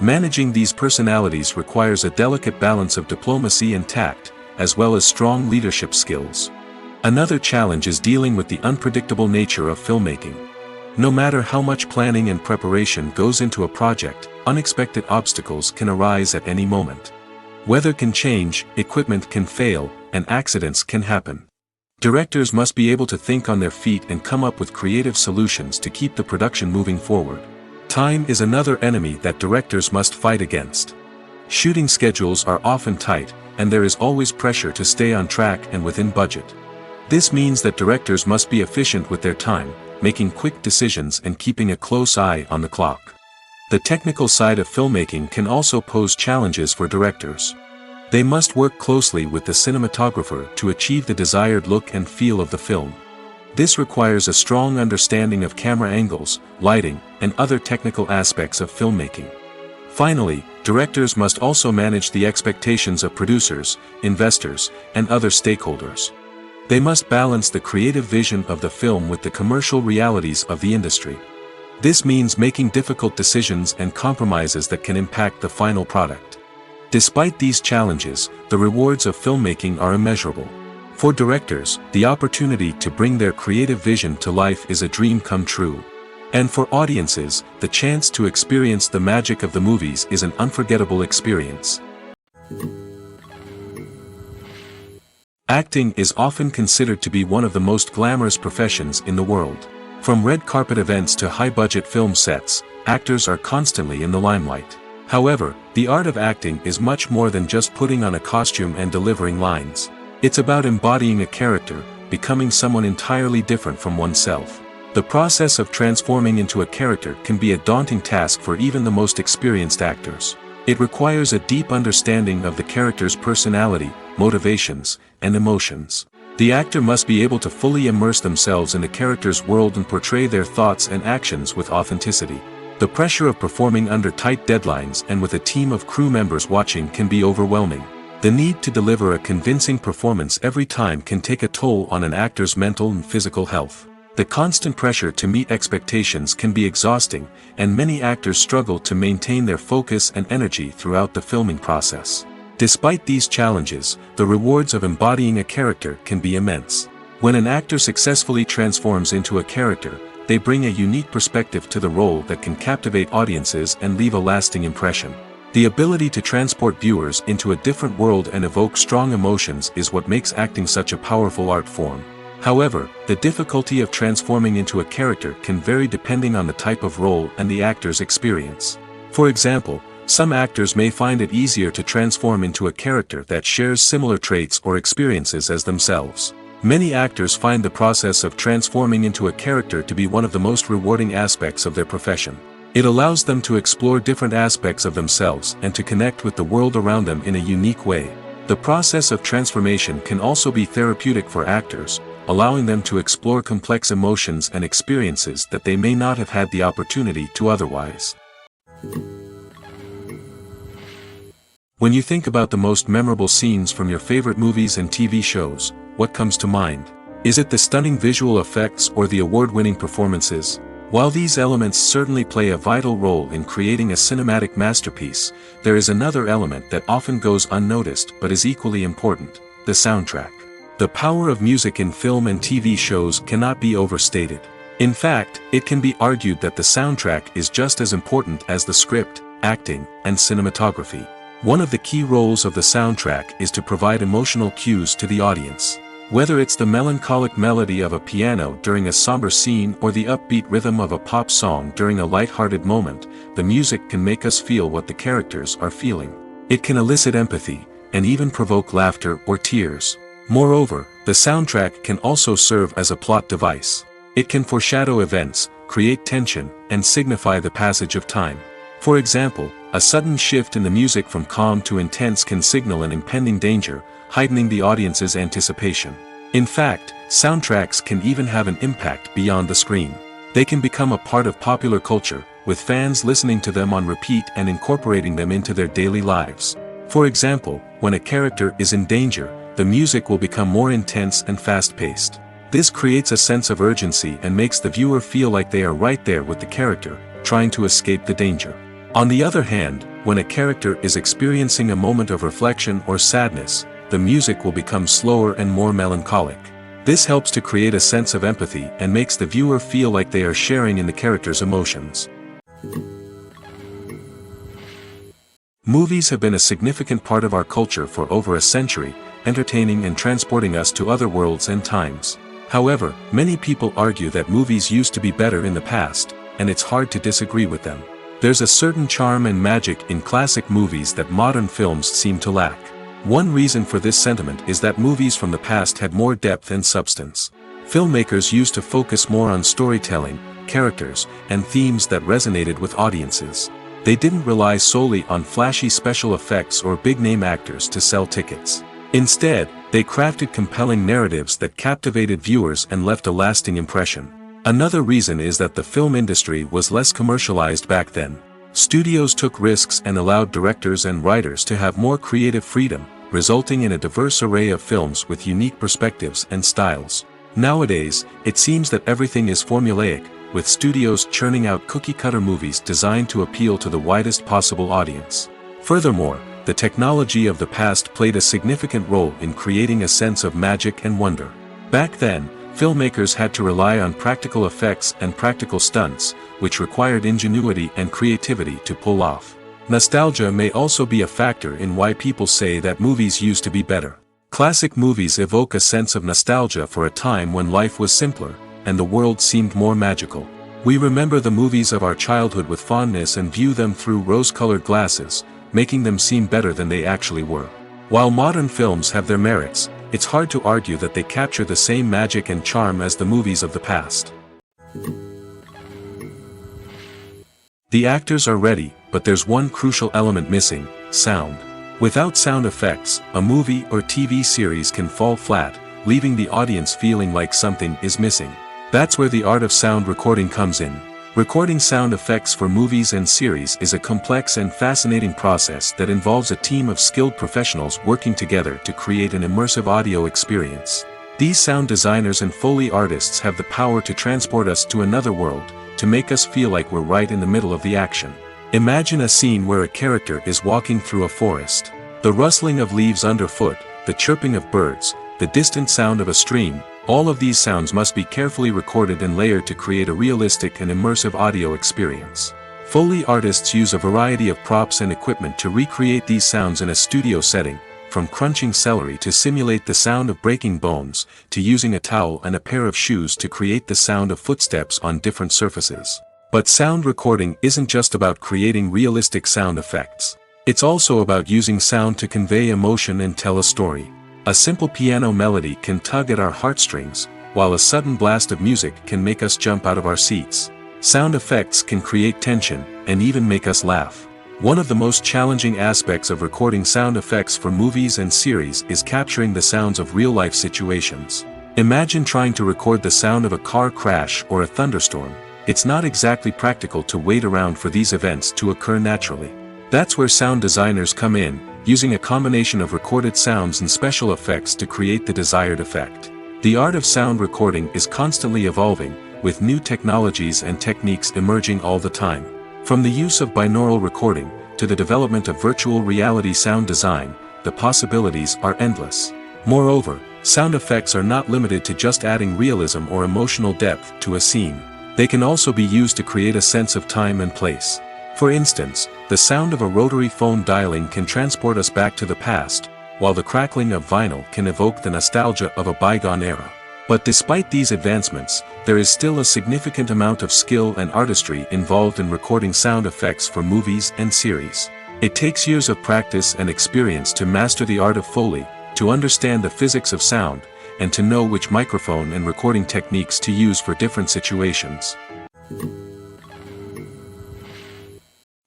Managing these personalities requires a delicate balance of diplomacy and tact, as well as strong leadership skills. Another challenge is dealing with the unpredictable nature of filmmaking. No matter how much planning and preparation goes into a project, unexpected obstacles can arise at any moment. Weather can change, equipment can fail, and accidents can happen. Directors must be able to think on their feet and come up with creative solutions to keep the production moving forward. Time is another enemy that directors must fight against. Shooting schedules are often tight, and there is always pressure to stay on track and within budget. This means that directors must be efficient with their time, making quick decisions and keeping a close eye on the clock. The technical side of filmmaking can also pose challenges for directors. They must work closely with the cinematographer to achieve the desired look and feel of the film. This requires a strong understanding of camera angles, lighting, and other technical aspects of filmmaking. Finally, directors must also manage the expectations of producers, investors, and other stakeholders. They must balance the creative vision of the film with the commercial realities of the industry. This means making difficult decisions and compromises that can impact the final product. Despite these challenges, the rewards of filmmaking are immeasurable. For directors, the opportunity to bring their creative vision to life is a dream come true. And for audiences, the chance to experience the magic of the movies is an unforgettable experience. Acting is often considered to be one of the most glamorous professions in the world. From red carpet events to high-budget film sets, actors are constantly in the limelight. However, the art of acting is much more than just putting on a costume and delivering lines. It's about embodying a character, becoming someone entirely different from oneself. The process of transforming into a character can be a daunting task for even the most experienced actors. It requires a deep understanding of the character's personality, motivations, and emotions. The actor must be able to fully immerse themselves in the character's world and portray their thoughts and actions with authenticity. The pressure of performing under tight deadlines and with a team of crew members watching can be overwhelming. The need to deliver a convincing performance every time can take a toll on an actor's mental and physical health. The constant pressure to meet expectations can be exhausting, and many actors struggle to maintain their focus and energy throughout the filming process. Despite these challenges, the rewards of embodying a character can be immense. When an actor successfully transforms into a character, they bring a unique perspective to the role that can captivate audiences and leave a lasting impression. The ability to transport viewers into a different world and evoke strong emotions is what makes acting such a powerful art form. However, the difficulty of transforming into a character can vary depending on the type of role and the actor's experience. For example, some actors may find it easier to transform into a character that shares similar traits or experiences as themselves. Many actors find the process of transforming into a character to be one of the most rewarding aspects of their profession. It allows them to explore different aspects of themselves and to connect with the world around them in a unique way. The process of transformation can also be therapeutic for actors, allowing them to explore complex emotions and experiences that they may not have had the opportunity to otherwise. When you think about the most memorable scenes from your favorite movies and TV shows, what comes to mind? Is it the stunning visual effects or the award-winning performances? While these elements certainly play a vital role in creating a cinematic masterpiece, there is another element that often goes unnoticed but is equally important: the soundtrack. The power of music in film and TV shows cannot be overstated. In fact, it can be argued that the soundtrack is just as important as the script, acting, and cinematography. One of the key roles of the soundtrack is to provide emotional cues to the audience. Whether it's the melancholic melody of a piano during a somber scene or the upbeat rhythm of a pop song during a light-hearted moment, the music can make us feel what the characters are feeling. It can elicit empathy, and even provoke laughter or tears. Moreover, the soundtrack can also serve as a plot device. It can foreshadow events, create tension, and signify the passage of time. For example, a sudden shift in the music from calm to intense can signal an impending danger, heightening the audience's anticipation. In fact, soundtracks can even have an impact beyond the screen. They can become a part of popular culture, with fans listening to them on repeat and incorporating them into their daily lives. For example, when a character is in danger, the music will become more intense and fast-paced. This creates a sense of urgency and makes the viewer feel like they are right there with the character, trying to escape the danger. On the other hand, when a character is experiencing a moment of reflection or sadness, the music will become slower and more melancholic. This helps to create a sense of empathy and makes the viewer feel like they are sharing in the character's emotions. Movies have been a significant part of our culture for over a century, entertaining and transporting us to other worlds and times. However, many people argue that movies used to be better in the past, and it's hard to disagree with them. There's a certain charm and magic in classic movies that modern films seem to lack. One reason for this sentiment is that movies from the past had more depth and substance. Filmmakers used to focus more on storytelling, characters, and themes that resonated with audiences. They didn't rely solely on flashy special effects or big-name actors to sell tickets. Instead, they crafted compelling narratives that captivated viewers and left a lasting impression. Another reason is that the film industry was less commercialized back then. Studios took risks and allowed directors and writers to have more creative freedom, resulting in a diverse array of films with unique perspectives and styles. Nowadays, it seems that everything is formulaic, with studios churning out cookie-cutter movies designed to appeal to the widest possible audience. Furthermore, the technology of the past played a significant role in creating a sense of magic and wonder. Back then, filmmakers had to rely on practical effects and practical stunts, which required ingenuity and creativity to pull off. Nostalgia may also be a factor in why people say that movies used to be better. Classic movies evoke a sense of nostalgia for a time when life was simpler, and the world seemed more magical. We remember the movies of our childhood with fondness and view them through rose-colored glasses, making them seem better than they actually were. While modern films have their merits, it's hard to argue that they capture the same magic and charm as the movies of the past. The actors are ready, but there's one crucial element missing: sound. Without sound effects, a movie or TV series can fall flat, leaving the audience feeling like something is missing. That's where the art of sound recording comes in. Recording sound effects for movies and series is a complex and fascinating process that involves a team of skilled professionals working together to create an immersive audio experience. These sound designers and Foley artists have the power to transport us to another world, to make us feel like we're right in the middle of the action. Imagine a scene where a character is walking through a forest. The rustling of leaves underfoot, the chirping of birds, the distant sound of a stream, all of these sounds must be carefully recorded and layered to create a realistic and immersive audio experience. Foley artists use a variety of props and equipment to recreate these sounds in a studio setting, from crunching celery to simulate the sound of breaking bones, to using a towel and a pair of shoes to create the sound of footsteps on different surfaces. But sound recording isn't just about creating realistic sound effects. It's also about using sound to convey emotion and tell a story. A simple piano melody can tug at our heartstrings, while a sudden blast of music can make us jump out of our seats. Sound effects can create tension, and even make us laugh. One of the most challenging aspects of recording sound effects for movies and series is capturing the sounds of real-life situations. Imagine trying to record the sound of a car crash or a thunderstorm. It's not exactly practical to wait around for these events to occur naturally. That's where sound designers come in, using a combination of recorded sounds and special effects to create the desired effect. The art of sound recording is constantly evolving, with new technologies and techniques emerging all the time. From the use of binaural recording, to the development of virtual reality sound design, the possibilities are endless. Moreover, sound effects are not limited to just adding realism or emotional depth to a scene. They can also be used to create a sense of time and place. For instance, the sound of a rotary phone dialing can transport us back to the past, while the crackling of vinyl can evoke the nostalgia of a bygone era. But despite these advancements, there is still a significant amount of skill and artistry involved in recording sound effects for movies and series. It takes years of practice and experience to master the art of Foley, to understand the physics of sound, and to know which microphone and recording techniques to use for different situations.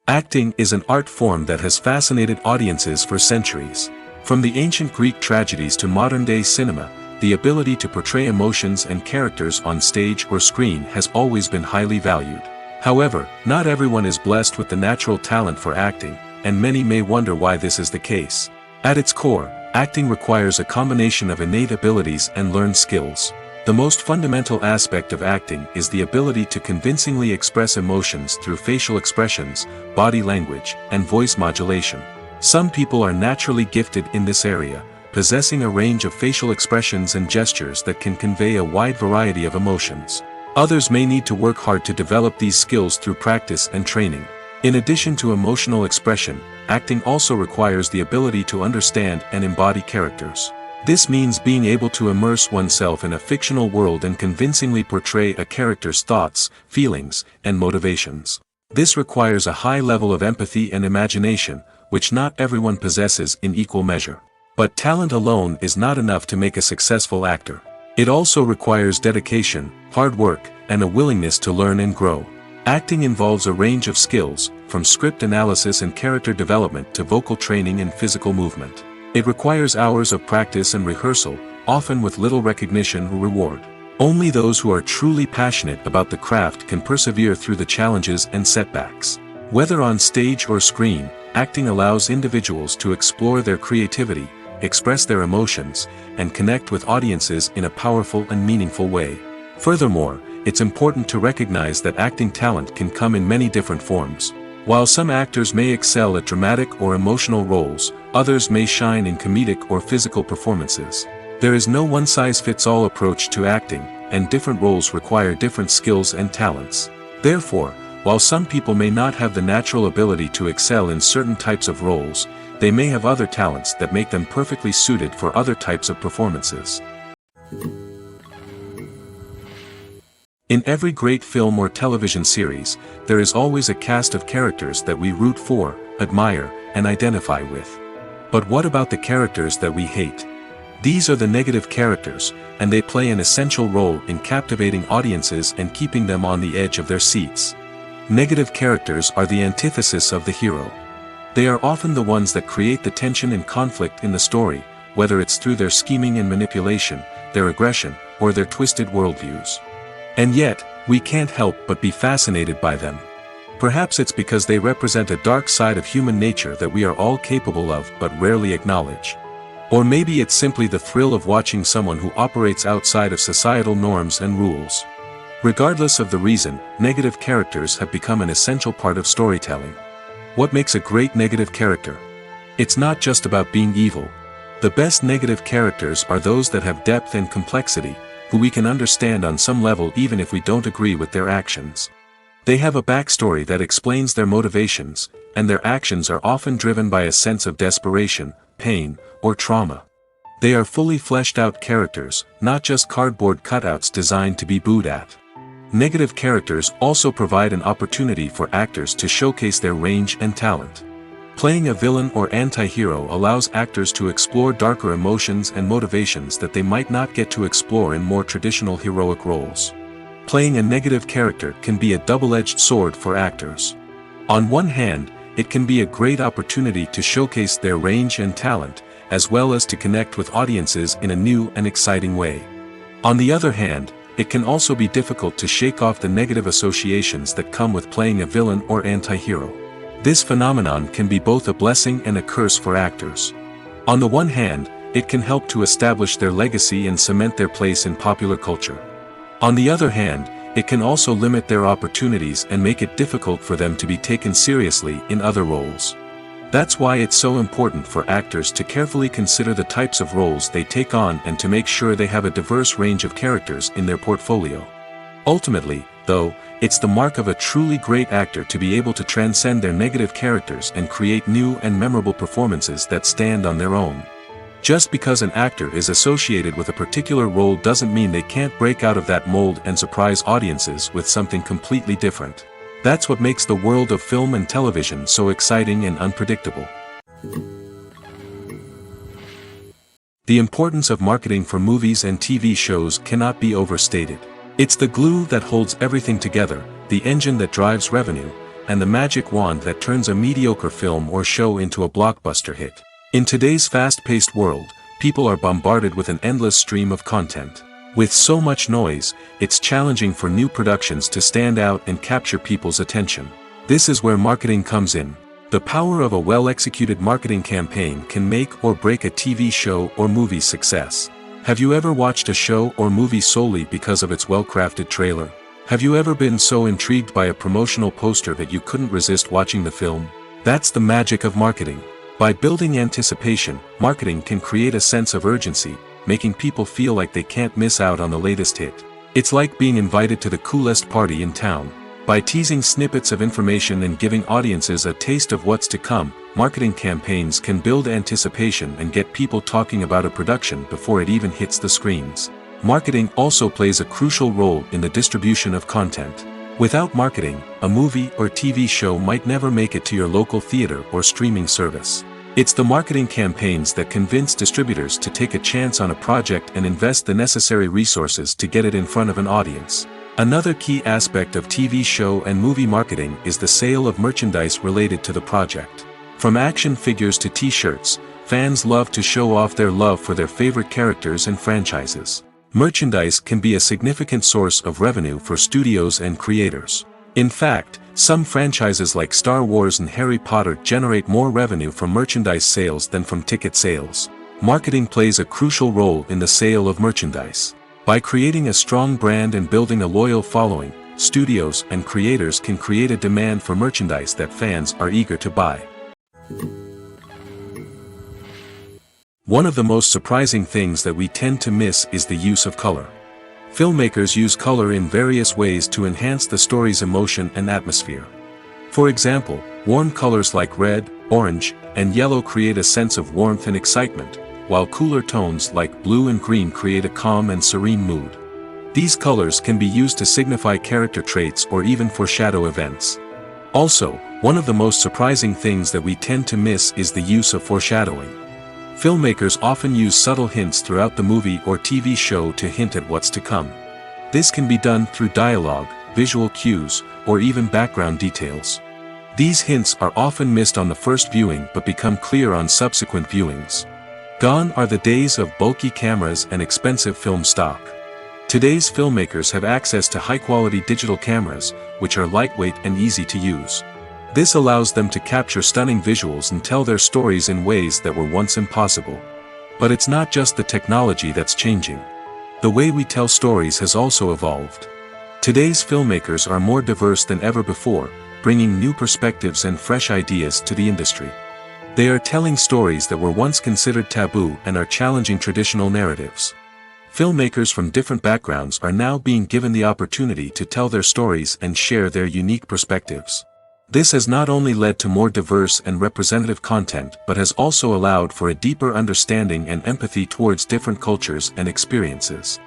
Acting is an art form that has fascinated audiences for centuries. From the ancient Greek tragedies to modern-day cinema, the ability to portray emotions and characters on stage or screen has always been highly valued. However, not everyone is blessed with the natural talent for acting, and many may wonder why this is the case. At its core, acting requires a combination of innate abilities and learned skills. The most fundamental aspect of acting is the ability to convincingly express emotions through facial expressions, body language, and voice modulation. Some people are naturally gifted in this area, possessing a range of facial expressions and gestures that can convey a wide variety of emotions. Others may need to work hard to develop these skills through practice and training. In addition to emotional expression, acting also requires the ability to understand and embody characters. This means being able to immerse oneself in a fictional world and convincingly portray a character's thoughts, feelings, and motivations. This requires a high level of empathy and imagination, which not everyone possesses in equal measure. But talent alone is not enough to make a successful actor. It also requires dedication, hard work, and a willingness to learn and grow. Acting involves a range of skills, from from script analysis and character development to vocal training and physical movement. It requires hours of practice and rehearsal, often with little recognition or reward. Only those who are truly passionate about the craft can persevere through the challenges and setbacks. Whether on stage or screen, acting allows individuals to explore their creativity, express their emotions, and connect with audiences in a powerful and meaningful way. Furthermore, it's important to recognize that acting talent can come in many different forms. While some actors may excel at dramatic or emotional roles, others may shine in comedic or physical performances. There is no one-size-fits-all approach to acting, and different roles require different skills and talents. Therefore, while some people may not have the natural ability to excel in certain types of roles, they may have other talents that make them perfectly suited for other types of performances. In every great film or television series, there is always a cast of characters that we root for, admire, and identify with. But what about the characters that we hate? These are the negative characters, and they play an essential role in captivating audiences and keeping them on the edge of their seats. Negative characters are the antithesis of the hero. They are often the ones that create the tension and conflict in the story, whether it's through their scheming and manipulation, their aggression, or their twisted worldviews. And yet, we can't help but be fascinated by them. Perhaps it's because they represent a dark side of human nature that we are all capable of but rarely acknowledge. Or maybe it's simply the thrill of watching someone who operates outside of societal norms and rules. Regardless of the reason, negative characters have become an essential part of storytelling. What makes a great negative character? It's not just about being evil. The best negative characters are those that have depth and complexity, who we can understand on some level even if we don't agree with their actions. They have a backstory that explains their motivations, and their actions are often driven by a sense of desperation, pain, or trauma. They are fully fleshed out characters, not just cardboard cutouts designed to be booed at. Negative characters also provide an opportunity for actors to showcase their range and talent. Playing a villain or anti-hero allows actors to explore darker emotions and motivations that they might not get to explore in more traditional heroic roles. Playing a negative character can be a double-edged sword for actors. On one hand, it can be a great opportunity to showcase their range and talent, as well as to connect with audiences in a new and exciting way. On the other hand, it can also be difficult to shake off the negative associations that come with playing a villain or anti-hero. This phenomenon can be both a blessing and a curse for actors. On the one hand, it can help to establish their legacy and cement their place in popular culture. On the other hand, it can also limit their opportunities and make it difficult for them to be taken seriously in other roles. That's why it's so important for actors to carefully consider the types of roles they take on and to make sure they have a diverse range of characters in their portfolio. Ultimately, though, it's the mark of a truly great actor to be able to transcend their negative characters and create new and memorable performances that stand on their own. Just because an actor is associated with a particular role doesn't mean they can't break out of that mold and surprise audiences with something completely different. That's what makes the world of film and television so exciting and unpredictable. The importance of marketing for movies and TV shows cannot be overstated. It's the glue that holds everything together, the engine that drives revenue, and the magic wand that turns a mediocre film or show into a blockbuster hit. In today's fast-paced world, people are bombarded with an endless stream of content. With so much noise, it's challenging for new productions to stand out and capture people's attention. This is where marketing comes in. The power of a well-executed marketing campaign can make or break a TV show or movie's success. Have you ever watched a show or movie solely because of its well-crafted trailer? Have you ever been so intrigued by a promotional poster that you couldn't resist watching the film? That's the magic of marketing. By building anticipation, marketing can create a sense of urgency, making people feel like they can't miss out on the latest hit. It's like being invited to the coolest party in town. By teasing snippets of information and giving audiences a taste of what's to come, marketing campaigns can build anticipation and get people talking about a production before it even hits the screens. Marketing also plays a crucial role in the distribution of content. Without marketing, a movie or TV show might never make it to your local theater or streaming service. It's the marketing campaigns that convince distributors to take a chance on a project and invest the necessary resources to get it in front of an audience. Another key aspect of TV show and movie marketing is the sale of merchandise related to the project. From action figures to t-shirts, fans love to show off their love for their favorite characters and franchises. Merchandise can be a significant source of revenue for studios and creators. In fact, some franchises like Star Wars and Harry Potter generate more revenue from merchandise sales than from ticket sales. Marketing plays a crucial role in the sale of merchandise. By creating a strong brand and building a loyal following, studios and creators can create a demand for merchandise that fans are eager to buy. One of the most surprising things that we tend to miss is the use of color. Filmmakers use color in various ways to enhance the story's emotion and atmosphere. For example, warm colors like red, orange, and yellow create a sense of warmth and excitement, while cooler tones like blue and green create a calm and serene mood. These colors can be used to signify character traits or even foreshadow events. Also, one of the most surprising things that we tend to miss is the use of foreshadowing. Filmmakers often use subtle hints throughout the movie or TV show to hint at what's to come. This can be done through dialogue, visual cues, or even background details. These hints are often missed on the first viewing but become clear on subsequent viewings. Gone are the days of bulky cameras and expensive film stock. Today's filmmakers have access to high-quality digital cameras, which are lightweight and easy to use. This allows them to capture stunning visuals and tell their stories in ways that were once impossible. But it's not just the technology that's changing. The way we tell stories has also evolved. Today's filmmakers are more diverse than ever before, bringing new perspectives and fresh ideas to the industry. They are telling stories that were once considered taboo and are challenging traditional narratives. Filmmakers from different backgrounds are now being given the opportunity to tell their stories and share their unique perspectives. This has not only led to more diverse and representative content but has also allowed for a deeper understanding and empathy towards different cultures and experiences.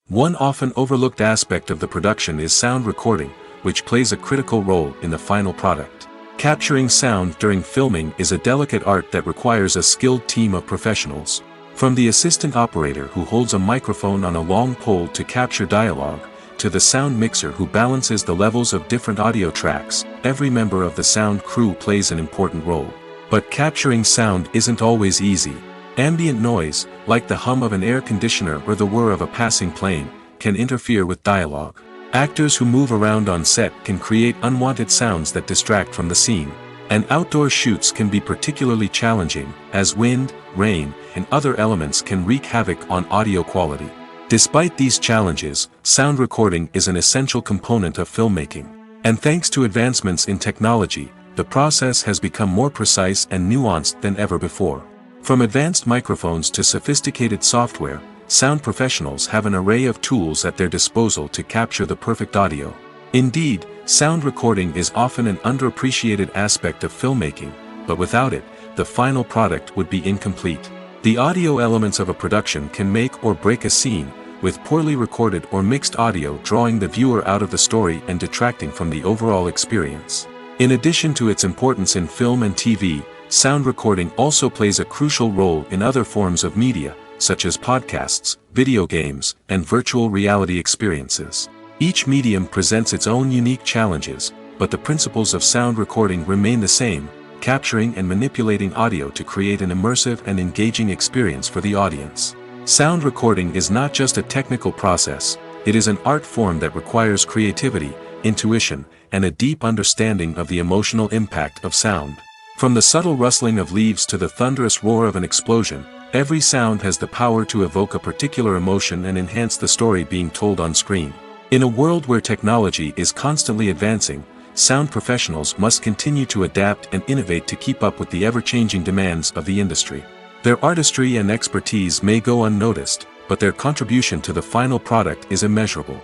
One often overlooked aspect of the production is sound recording, which plays a critical role in the final product. Capturing sound during filming is a delicate art that requires a skilled team of professionals. From the assistant operator who holds a microphone on a long pole to capture dialogue, to the sound mixer who balances the levels of different audio tracks, every member of the sound crew plays an important role. But capturing sound isn't always easy. Ambient noise, like the hum of an air conditioner or the whir of a passing plane, can interfere with dialogue. Actors who move around on set can create unwanted sounds that distract from the scene. And outdoor shoots can be particularly challenging, as wind, rain, and other elements can wreak havoc on audio quality. Despite these challenges, sound recording is an essential component of filmmaking. And thanks to advancements in technology, the process has become more precise and nuanced than ever before. From advanced microphones to sophisticated software, sound professionals have an array of tools at their disposal to capture the perfect audio. Indeed, sound recording is often an underappreciated aspect of filmmaking, but without it, the final product would be incomplete. The audio elements of a production can make or break a scene, with poorly recorded or mixed audio drawing the viewer out of the story and detracting from the overall experience. In addition to its importance in film and TV, sound recording also plays a crucial role in other forms of media, such as podcasts, video games, and virtual reality experiences. Each medium presents its own unique challenges, but the principles of sound recording remain the same: capturing and manipulating audio to create an immersive and engaging experience for the audience. Sound recording is not just a technical process, it is an art form that requires creativity, intuition, and a deep understanding of the emotional impact of sound. From the subtle rustling of leaves to the thunderous roar of an explosion, every sound has the power to evoke a particular emotion and enhance the story being told on screen. In a world where technology is constantly advancing, sound professionals must continue to adapt and innovate to keep up with the ever-changing demands of the industry. Their artistry and expertise may go unnoticed, but their contribution to the final product is immeasurable.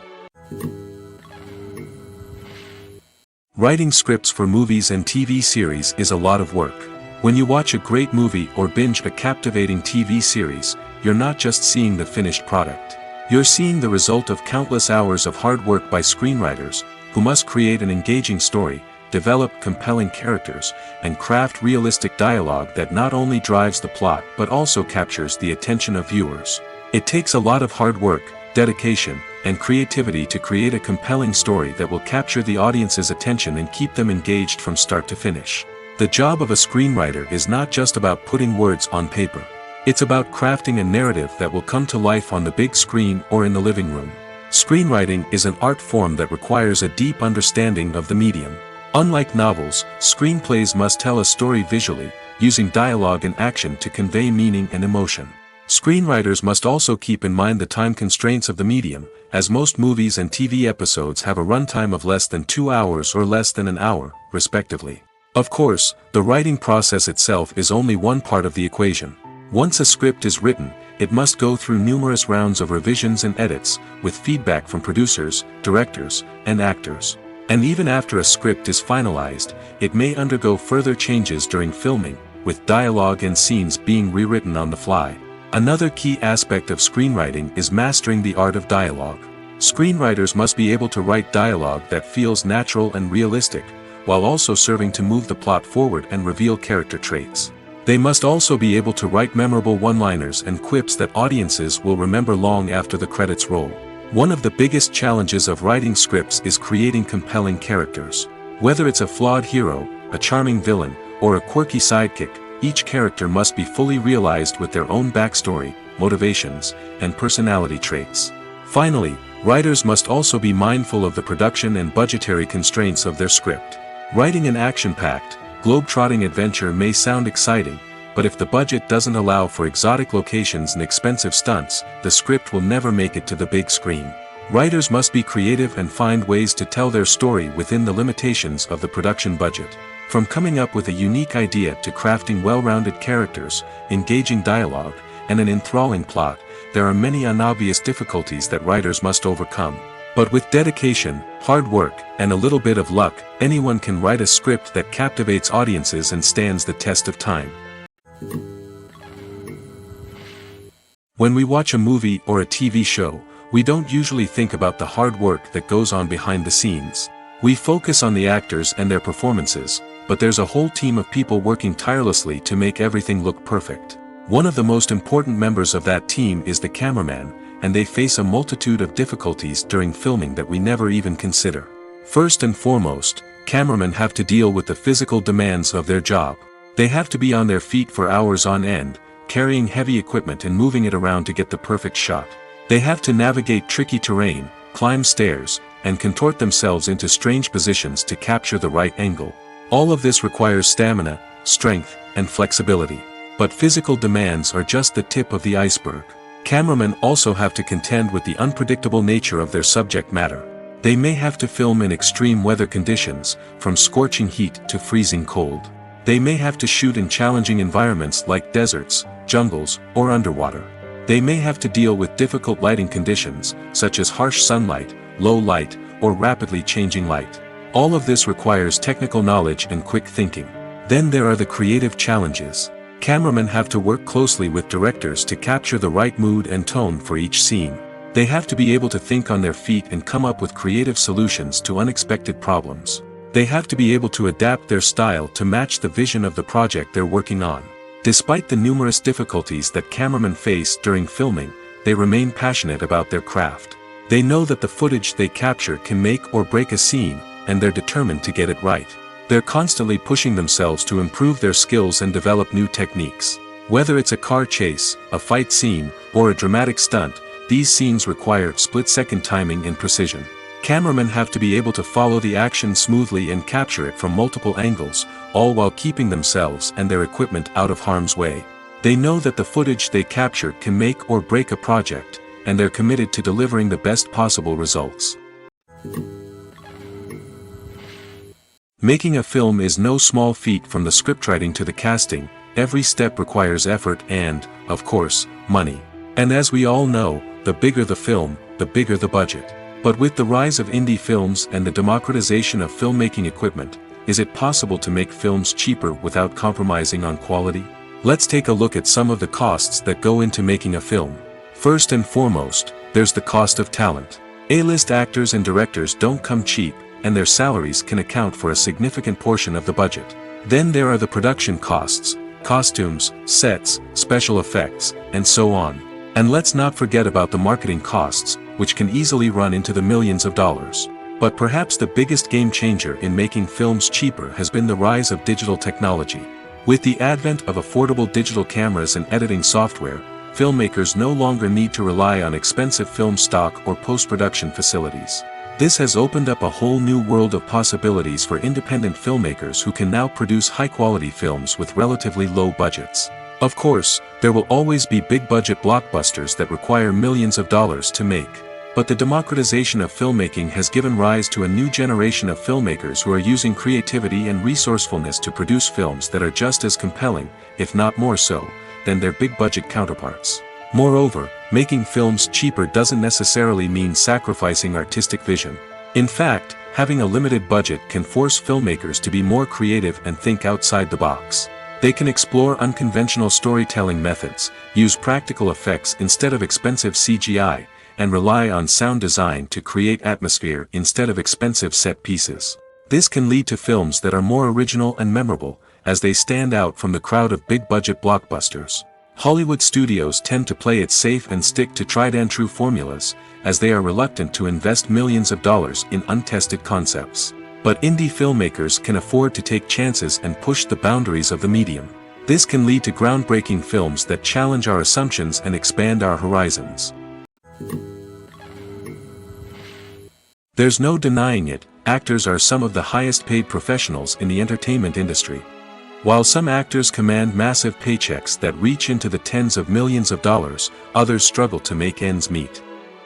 Writing scripts for movies and TV series is a lot of work. When you watch a great movie or binge a captivating TV series, you're not just seeing the finished product. You're seeing the result of countless hours of hard work by screenwriters, who must create an engaging story, develop compelling characters, and craft realistic dialogue that not only drives the plot but also captures the attention of viewers. It takes a lot of hard work, dedication, and creativity to create a compelling story that will capture the audience's attention and keep them engaged from start to finish. The job of a screenwriter is not just about putting words on paper. It's about crafting a narrative that will come to life on the big screen or in the living room. Screenwriting is an art form that requires a deep understanding of the medium. Unlike novels, screenplays must tell a story visually, using dialogue and action to convey meaning and emotion. Screenwriters must also keep in mind the time constraints of the medium, as most movies and TV episodes have a runtime of less than 2 hours or less than an hour, respectively. Of course, the writing process itself is only one part of the equation. Once a script is written, it must go through numerous rounds of revisions and edits, with feedback from producers, directors, and actors. And even after a script is finalized, it may undergo further changes during filming, with dialogue and scenes being rewritten on the fly. Another key aspect of screenwriting is mastering the art of dialogue. Screenwriters must be able to write dialogue that feels natural and realistic, while also serving to move the plot forward and reveal character traits. They must also be able to write memorable one-liners and quips that audiences will remember long after the credits roll. One of the biggest challenges of writing scripts is creating compelling characters. Whether it's a flawed hero, a charming villain, or a quirky sidekick, each character must be fully realized with their own backstory, motivations, and personality traits. Finally, writers must also be mindful of the production and budgetary constraints of their script. Writing an action-packed, globe-trotting adventure may sound exciting, but if the budget doesn't allow for exotic locations and expensive stunts, the script will never make it to the big screen. Writers must be creative and find ways to tell their story within the limitations of the production budget. From coming up with a unique idea to crafting well-rounded characters, engaging dialogue, and an enthralling plot, there are many unobvious difficulties that writers must overcome. But with dedication, hard work, and a little bit of luck, anyone can write a script that captivates audiences and stands the test of time. When we watch a movie or a TV show, we don't usually think about the hard work that goes on behind the scenes. We focus on the actors and their performances, but there's a whole team of people working tirelessly to make everything look perfect. One of the most important members of that team is the cameraman, and they face a multitude of difficulties during filming that we never even consider. First and foremost, cameramen have to deal with the physical demands of their job. They have to be on their feet for hours on end, carrying heavy equipment and moving it around to get the perfect shot. They have to navigate tricky terrain, climb stairs, and contort themselves into strange positions to capture the right angle. All of this requires stamina, strength, and flexibility. But physical demands are just the tip of the iceberg. Cameramen also have to contend with the unpredictable nature of their subject matter. They may have to film in extreme weather conditions, from scorching heat to freezing cold. They may have to shoot in challenging environments like deserts, jungles, or underwater. They may have to deal with difficult lighting conditions, such as harsh sunlight, low light, or rapidly changing light. All of this requires technical knowledge and quick thinking. Then there are the creative challenges. Cameramen have to work closely with directors to capture the right mood and tone for each scene. They have to be able to think on their feet and come up with creative solutions to unexpected problems. They have to be able to adapt their style to match the vision of the project they're working on. Despite the numerous difficulties that cameramen face during filming, they remain passionate about their craft. They know that the footage they capture can make or break a scene, and they're determined to get it right. They're constantly pushing themselves to improve their skills and develop new techniques. Whether it's a car chase, a fight scene, or a dramatic stunt, these scenes require split-second timing and precision. Cameramen have to be able to follow the action smoothly and capture it from multiple angles, all while keeping themselves and their equipment out of harm's way. They know that the footage they capture can make or break a project, and they're committed to delivering the best possible results. Making a film is no small feat. From the scriptwriting to the casting, every step requires effort and, of course, money. And as we all know, the bigger the film, the bigger the budget. But with the rise of indie films and the democratization of filmmaking equipment, is it possible to make films cheaper without compromising on quality? Let's take a look at some of the costs that go into making a film. First and foremost, there's the cost of talent. A-list actors and directors don't come cheap, and their salaries can account for a significant portion of the budget. Then there are the production costs, costumes, sets, special effects, and so on. And let's not forget about the marketing costs, which can easily run into the millions of dollars. But perhaps the biggest game changer in making films cheaper has been the rise of digital technology. With the advent of affordable digital cameras and editing software, filmmakers no longer need to rely on expensive film stock or post-production facilities. This has opened up a whole new world of possibilities for independent filmmakers who can now produce high-quality films with relatively low budgets. Of course, there will always be big-budget blockbusters that require millions of dollars to make. But the democratization of filmmaking has given rise to a new generation of filmmakers who are using creativity and resourcefulness to produce films that are just as compelling, if not more so, than their big-budget counterparts. Moreover, making films cheaper doesn't necessarily mean sacrificing artistic vision. In fact, having a limited budget can force filmmakers to be more creative and think outside the box. They can explore unconventional storytelling methods, use practical effects instead of expensive CGI, and rely on sound design to create atmosphere instead of expensive set pieces. This can lead to films that are more original and memorable, as they stand out from the crowd of big-budget blockbusters. Hollywood studios tend to play it safe and stick to tried-and-true formulas, as they are reluctant to invest millions of dollars in untested concepts. But indie filmmakers can afford to take chances and push the boundaries of the medium. This can lead to groundbreaking films that challenge our assumptions and expand our horizons. There's no denying it, actors are some of the highest-paid professionals in the entertainment industry. While some actors command massive paychecks that reach into the tens of millions of dollars, others struggle to make ends meet.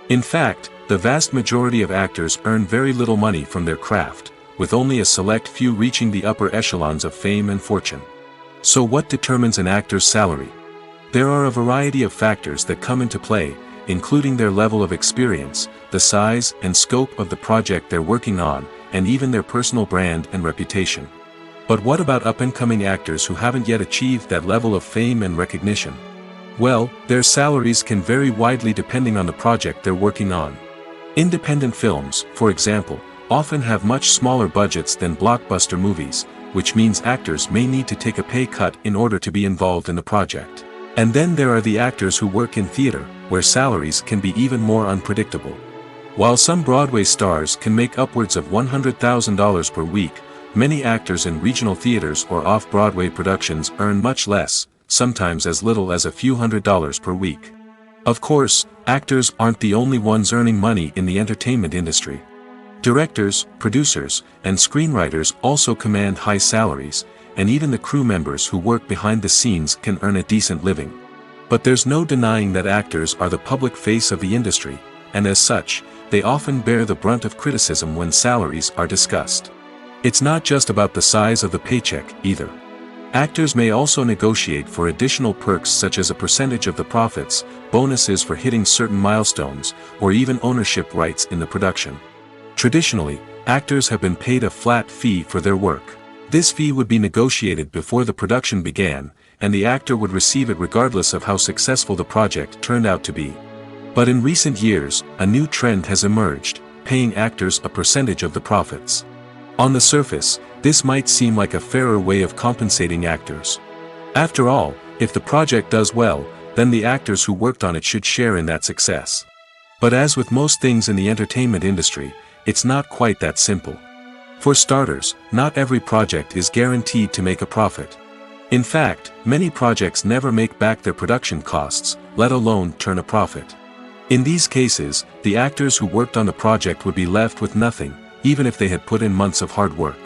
In fact, the vast majority of actors earn very little money from their craft, with only a select few reaching the upper echelons of fame and fortune. So what determines an actor's salary? There are a variety of factors that come into play, including their level of experience, the size and scope of the project they're working on, and even their personal brand and reputation. But what about up-and-coming actors who haven't yet achieved that level of fame and recognition? Well, their salaries can vary widely depending on the project they're working on. Independent films, for example, often have much smaller budgets than blockbuster movies, which means actors may need to take a pay cut in order to be involved in the project. And then there are the actors who work in theater, where salaries can be even more unpredictable. While some Broadway stars can make upwards of $100,000 per week, many actors in regional theaters or off-Broadway productions earn much less, sometimes as little as a few $100s per week. Of course, actors aren't the only ones earning money in the entertainment industry. Directors, producers, and screenwriters also command high salaries, and even the crew members who work behind the scenes can earn a decent living. But there's no denying that actors are the public face of the industry, and as such, they often bear the brunt of criticism when salaries are discussed. It's not just about the size of the paycheck, either. Actors may also negotiate for additional perks such as a percentage of the profits, bonuses for hitting certain milestones, or even ownership rights in the production. Traditionally, actors have been paid a flat fee for their work. This fee would be negotiated before the production began, and the actor would receive it regardless of how successful the project turned out to be. But in recent years, a new trend has emerged, paying actors a percentage of the profits. On the surface, this might seem like a fairer way of compensating actors. After all, if the project does well, then the actors who worked on it should share in that success. But as with most things in the entertainment industry, it's not quite that simple. For starters, not every project is guaranteed to make a profit. In fact, many projects never make back their production costs, let alone turn a profit. In these cases, the actors who worked on the project would be left with nothing, even if they had put in months of hard work.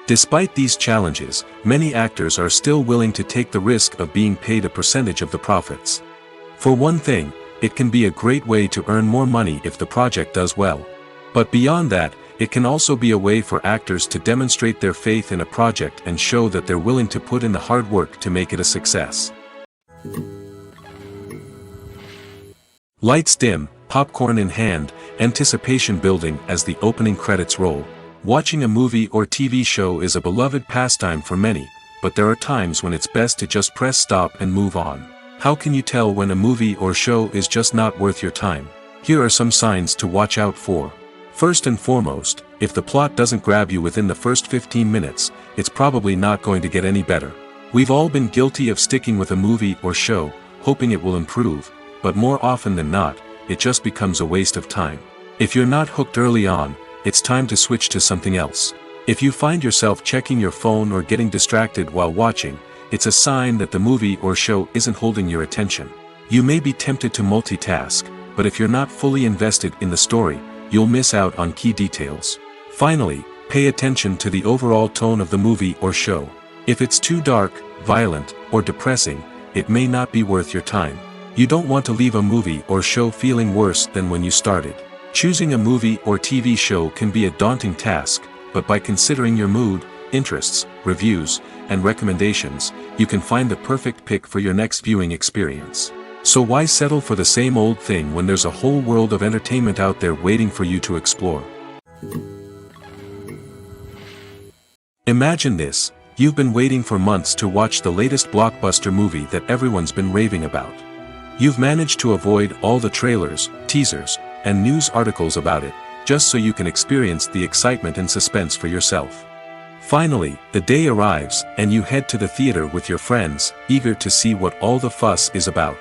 Despite these challenges, many actors are still willing to take the risk of being paid a percentage of the profits. For one thing, it can be a great way to earn more money if the project does well. But beyond that, it can also be a way for actors to demonstrate their faith in a project and show that they're willing to put in the hard work to make it a success. Lights dim, popcorn in hand, anticipation building as the opening credits roll. Watching a movie or TV show is a beloved pastime for many, but there are times when it's best to just press stop and move on. How can you tell when a movie or show is just not worth your time? Here are some signs to watch out for. First and foremost, if the plot doesn't grab you within the first 15 minutes, it's probably not going to get any better. We've all been guilty of sticking with a movie or show, hoping it will improve, but more often than not, it just becomes a waste of time. If you're not hooked early on, it's time to switch to something else. If you find yourself checking your phone or getting distracted while watching, it's a sign that the movie or show isn't holding your attention. You may be tempted to multitask, but if you're not fully invested in the story, you'll miss out on key details. Finally, pay attention to the overall tone of the movie or show. If it's too dark, violent, or depressing, it may not be worth your time. You don't want to leave a movie or show feeling worse than when you started. Choosing a movie or TV show can be a daunting task, but by considering your mood, interests, reviews, and recommendations, you can find the perfect pick for your next viewing experience. So why settle for the same old thing when there's a whole world of entertainment out there waiting for you to explore? Imagine this: you've been waiting for months to watch the latest blockbuster movie that everyone's been raving about. You've managed to avoid all the trailers, teasers, and news articles about it, just so you can experience the excitement and suspense for yourself. Finally, the day arrives, and you head to the theater with your friends, eager to see what all the fuss is about.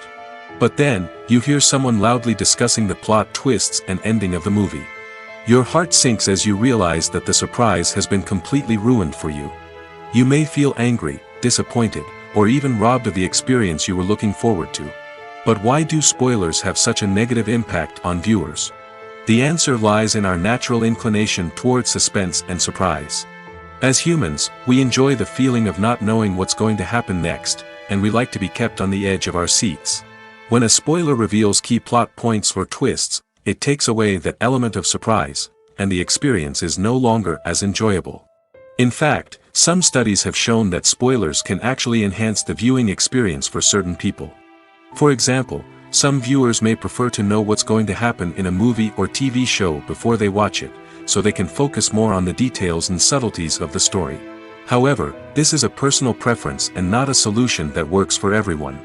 But then, you hear someone loudly discussing the plot twists and ending of the movie. Your heart sinks as you realize that the surprise has been completely ruined for you. You may feel angry, disappointed, or even robbed of the experience you were looking forward to. But why do spoilers have such a negative impact on viewers? The answer lies in our natural inclination toward suspense and surprise. As humans, we enjoy the feeling of not knowing what's going to happen next, and we like to be kept on the edge of our seats. When a spoiler reveals key plot points or twists, it takes away that element of surprise, and the experience is no longer as enjoyable. In fact, some studies have shown that spoilers can actually enhance the viewing experience for certain people. For example, some viewers may prefer to know what's going to happen in a movie or TV show before they watch it, so they can focus more on the details and subtleties of the story. However, this is a personal preference and not a solution that works for everyone.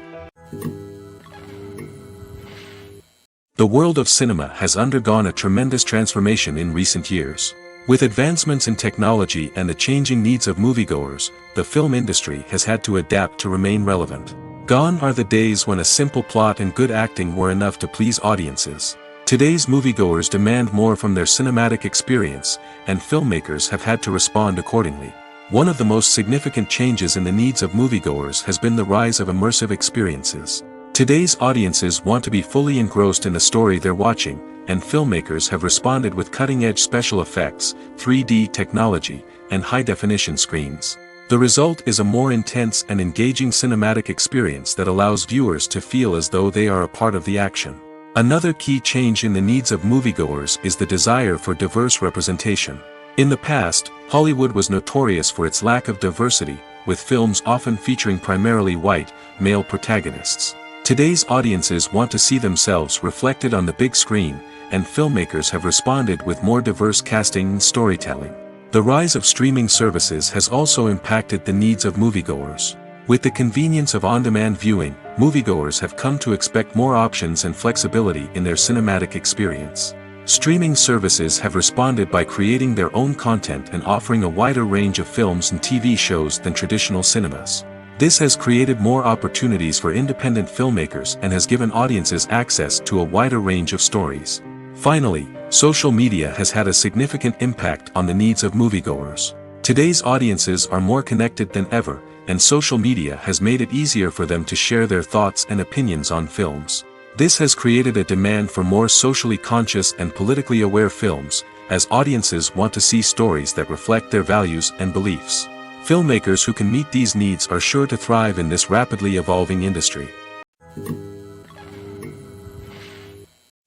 The world of cinema has undergone a tremendous transformation in recent years. With advancements in technology and the changing needs of moviegoers, the film industry has had to adapt to remain relevant. Gone are the days when a simple plot and good acting were enough to please audiences. Today's moviegoers demand more from their cinematic experience, and filmmakers have had to respond accordingly. One of the most significant changes in the needs of moviegoers has been the rise of immersive experiences. Today's audiences want to be fully engrossed in the story they're watching, and filmmakers have responded with cutting-edge special effects, 3D technology, and high-definition screens. The result is a more intense and engaging cinematic experience that allows viewers to feel as though they are a part of the action. Another key change in the needs of moviegoers is the desire for diverse representation. In the past, Hollywood was notorious for its lack of diversity, with films often featuring primarily white, male protagonists. Today's audiences want to see themselves reflected on the big screen, and filmmakers have responded with more diverse casting and storytelling. The rise of streaming services has also impacted the needs of moviegoers. With the convenience of on-demand viewing, moviegoers have come to expect more options and flexibility in their cinematic experience. Streaming services have responded by creating their own content and offering a wider range of films and TV shows than traditional cinemas. This has created more opportunities for independent filmmakers and has given audiences access to a wider range of stories. Finally, social media has had a significant impact on the needs of moviegoers. Today's audiences are more connected than ever, and social media has made it easier for them to share their thoughts and opinions on films. This has created a demand for more socially conscious and politically aware films, as audiences want to see stories that reflect their values and beliefs. Filmmakers who can meet these needs are sure to thrive in this rapidly evolving industry.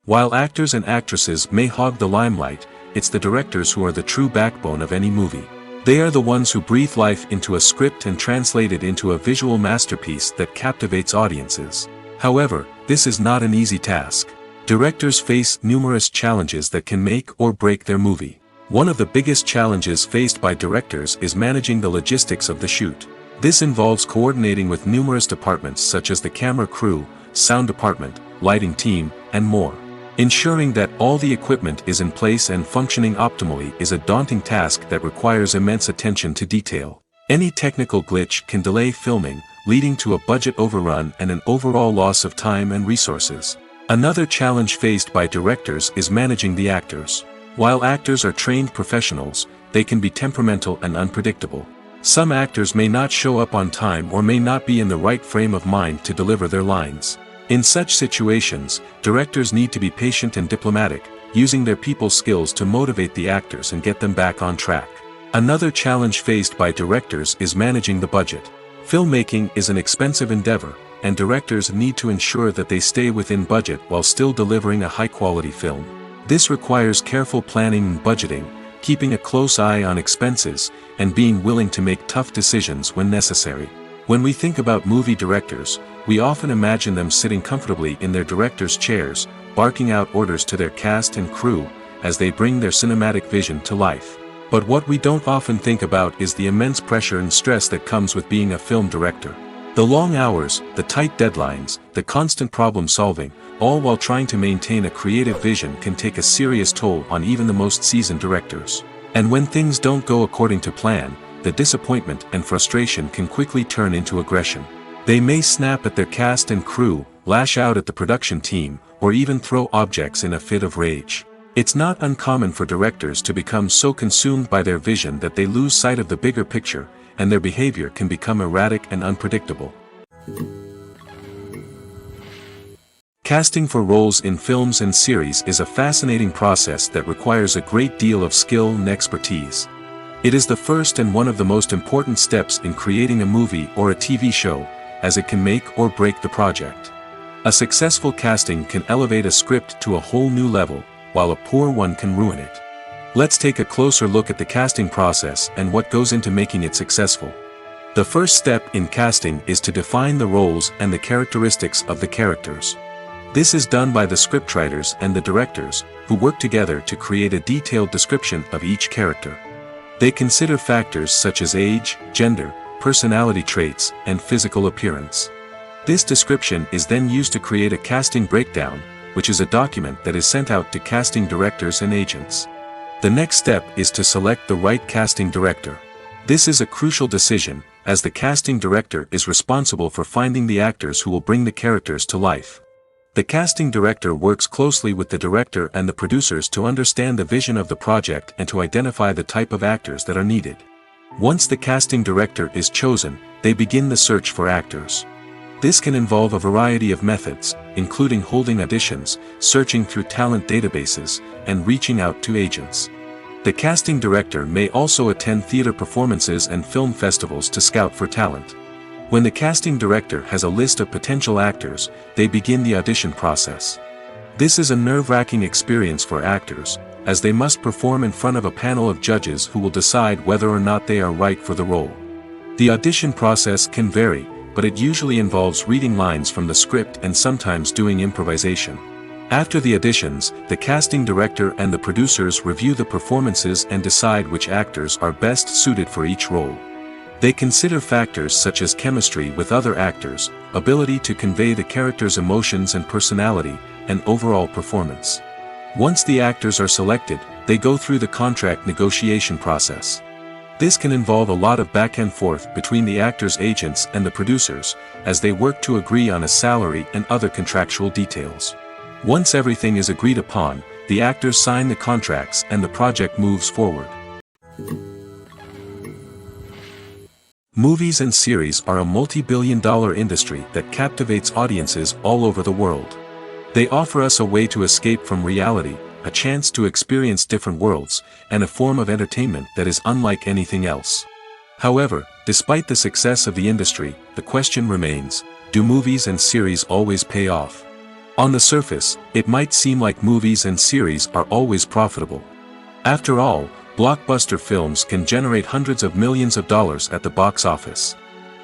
While actors and actresses may hog the limelight, it's the directors who are the true backbone of any movie. They are the ones who breathe life into a script and translate it into a visual masterpiece that captivates audiences. However, this is not an easy task. Directors face numerous challenges that can make or break their movie. One of the biggest challenges faced by directors is managing the logistics of the shoot. This involves coordinating with numerous departments such as the camera crew, sound department, lighting team, and more. Ensuring that all the equipment is in place and functioning optimally is a daunting task that requires immense attention to detail. Any technical glitch can delay filming, leading to a budget overrun and an overall loss of time and resources. Another challenge faced by directors is managing the actors. While actors are trained professionals, they can be temperamental and unpredictable. Some actors may not show up on time or may not be in the right frame of mind to deliver their lines. In such situations, directors need to be patient and diplomatic, using their people skills to motivate the actors and get them back on track. Another challenge faced by directors is managing the budget. Filmmaking is an expensive endeavor, and directors need to ensure that they stay within budget while still delivering a high-quality film. This requires careful planning and budgeting, keeping a close eye on expenses, and being willing to make tough decisions when necessary. When we think about movie directors, we often imagine them sitting comfortably in their director's chairs, barking out orders to their cast and crew, as they bring their cinematic vision to life. But what we don't often think about is the immense pressure and stress that comes with being a film director. The long hours, the tight deadlines, the constant problem solving, all while trying to maintain a creative vision can take a serious toll on even the most seasoned directors. And when things don't go according to plan, the disappointment and frustration can quickly turn into aggression. They may snap at their cast and crew, lash out at the production team, or even throw objects in a fit of rage. It's not uncommon for directors to become so consumed by their vision that they lose sight of the bigger picture, and their behavior can become erratic and unpredictable. Casting for roles in films and series is a fascinating process that requires a great deal of skill and expertise. It is the first and one of the most important steps in creating a movie or a TV show, as it can make or break the project. A successful casting can elevate a script to a whole new level, while a poor one can ruin it. Let's take a closer look at the casting process and what goes into making it successful. The first step in casting is to define the roles and the characteristics of the characters. This is done by the scriptwriters and the directors, who work together to create a detailed description of each character. They consider factors such as age, gender, personality traits, and physical appearance. This description is then used to create a casting breakdown, which is a document that is sent out to casting directors and agents. The next step is to select the right casting director. This is a crucial decision, as the casting director is responsible for finding the actors who will bring the characters to life. The casting director works closely with the director and the producers to understand the vision of the project and to identify the type of actors that are needed. Once the casting director is chosen, they begin the search for actors. This can involve a variety of methods, including holding auditions, searching through talent databases, and reaching out to agents. The casting director may also attend theater performances and film festivals to scout for talent. When the casting director has a list of potential actors, they begin the audition process. This is a nerve-wracking experience for actors, as they must perform in front of a panel of judges who will decide whether or not they are right for the role. The audition process can vary, but it usually involves reading lines from the script and sometimes doing improvisation. After the auditions, the casting director and the producers review the performances and decide which actors are best suited for each role. They consider factors such as chemistry with other actors, ability to convey the character's emotions and personality, and overall performance. Once the actors are selected, they go through the contract negotiation process. This can involve a lot of back and forth between the actors' agents and the producers, as they work to agree on a salary and other contractual details. Once everything is agreed upon, the actors sign the contracts and the project moves forward. Movies and series are a multi-billion-dollar industry that captivates audiences all over the world. They offer us a way to escape from reality, a chance to experience different worlds, and a form of entertainment that is unlike anything else. However, despite the success of the industry, the question remains, do movies and series always pay off? On the surface, it might seem like movies and series are always profitable. After all, blockbuster films can generate hundreds of millions of dollars at the box office.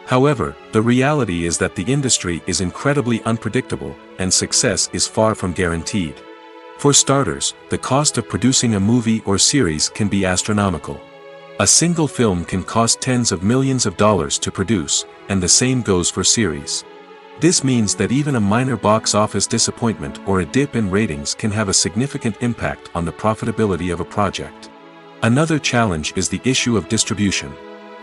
However, the reality is that the industry is incredibly unpredictable, and success is far from guaranteed. For starters, the cost of producing a movie or series can be astronomical. A single film can cost tens of millions of dollars to produce, and the same goes for series. This means that even a minor box office disappointment or a dip in ratings can have a significant impact on the profitability of a project. Another challenge is the issue of distribution.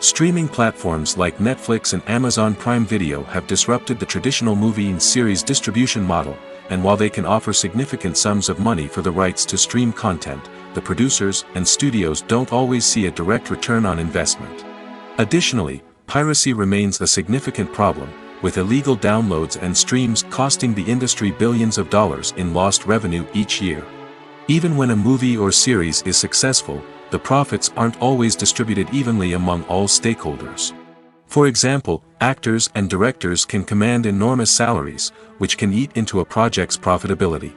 Streaming platforms like Netflix and Amazon Prime Video have disrupted the traditional movie and series distribution model, and while they can offer significant sums of money for the rights to stream content, the producers and studios don't always see a direct return on investment. Additionally, piracy remains a significant problem, with illegal downloads and streams costing the industry billions of dollars in lost revenue each year. Even when a movie or series is successful, the profits aren't always distributed evenly among all stakeholders. For example, actors and directors can command enormous salaries, which can eat into a project's profitability.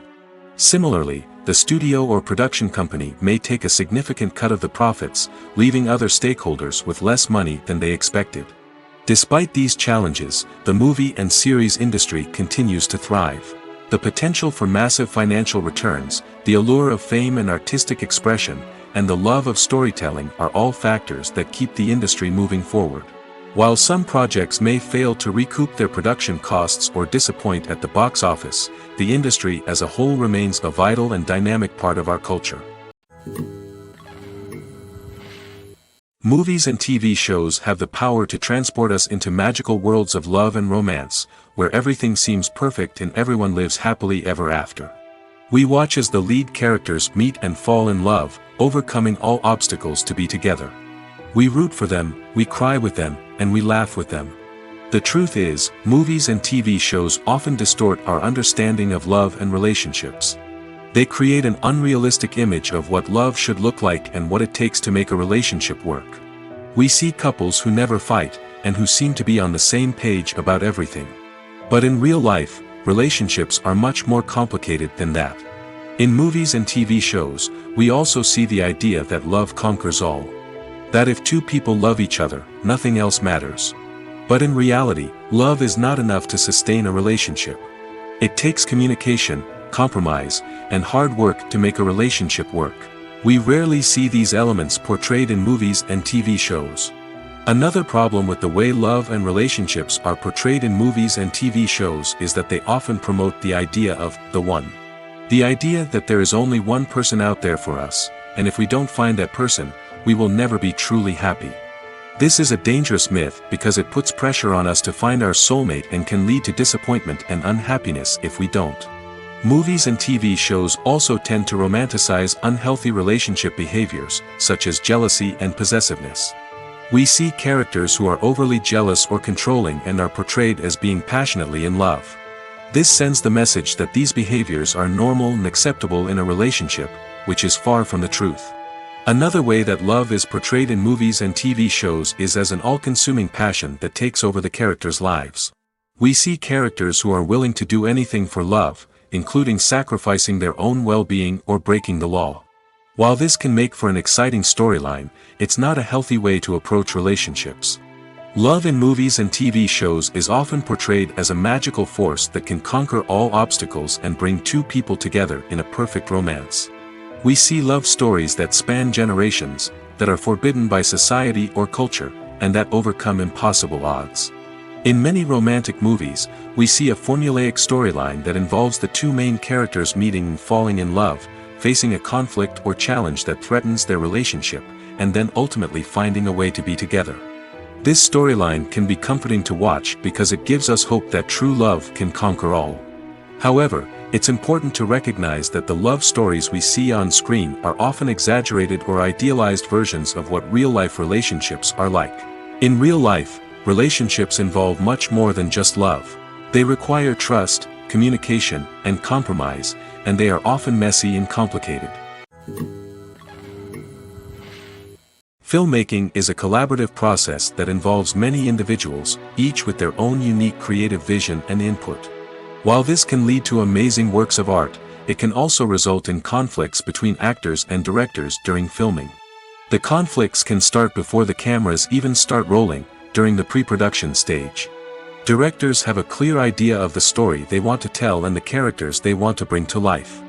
Similarly, the studio or production company may take a significant cut of the profits, leaving other stakeholders with less money than they expected. Despite these challenges, the movie and series industry continues to thrive. The potential for massive financial returns, the allure of fame and artistic expression, and the love of storytelling are all factors that keep the industry moving forward. While some projects may fail to recoup their production costs or disappoint at the box office, the industry as a whole remains a vital and dynamic part of our culture. Movies and TV shows have the power to transport us into magical worlds of love and romance, where everything seems perfect and everyone lives happily ever after. We watch as the lead characters meet and fall in love, overcoming all obstacles to be together. We root for them, we cry with them, and we laugh with them. The truth is, movies and TV shows often distort our understanding of love and relationships. They create an unrealistic image of what love should look like and what it takes to make a relationship work. We see couples who never fight, and who seem to be on the same page about everything. But in real life, relationships are much more complicated than that. In movies and TV shows, we also see the idea that love conquers all. That if two people love each other, nothing else matters. But in reality, love is not enough to sustain a relationship. It takes communication, compromise, and hard work to make a relationship work. We rarely see these elements portrayed in movies and TV shows. Another problem with the way love and relationships are portrayed in movies and TV shows is that they often promote the idea of the one. The idea that there is only one person out there for us, and if we don't find that person, we will never be truly happy. This is a dangerous myth because it puts pressure on us to find our soulmate and can lead to disappointment and unhappiness if we don't. Movies and TV shows also tend to romanticize unhealthy relationship behaviors, such as jealousy and possessiveness. We see characters who are overly jealous or controlling and are portrayed as being passionately in love. This sends the message that these behaviors are normal and acceptable in a relationship, which is far from the truth. Another way that love is portrayed in movies and TV shows is as an all-consuming passion that takes over the characters' lives. We see characters who are willing to do anything for love, including sacrificing their own well-being or breaking the law. While this can make for an exciting storyline, it's not a healthy way to approach relationships. Love in movies and TV shows is often portrayed as a magical force that can conquer all obstacles and bring two people together in a perfect romance. We see love stories that span generations, that are forbidden by society or culture, and that overcome impossible odds. In many romantic movies, we see a formulaic storyline that involves the two main characters meeting and falling in love, facing a conflict or challenge that threatens their relationship, and then ultimately finding a way to be together. This storyline can be comforting to watch because it gives us hope that true love can conquer all. However, it's important to recognize that the love stories we see on screen are often exaggerated or idealized versions of what real-life relationships are like. In real life, relationships involve much more than just love. They require trust, communication, and compromise, and they are often messy and complicated. Filmmaking is a collaborative process that involves many individuals, each with their own unique creative vision and input. While this can lead to amazing works of art, it can also result in conflicts between actors and directors during filming. The conflicts can start before the cameras even start rolling, during the pre-production stage. Directors have a clear idea of the story they want to tell and the characters they want to bring to life.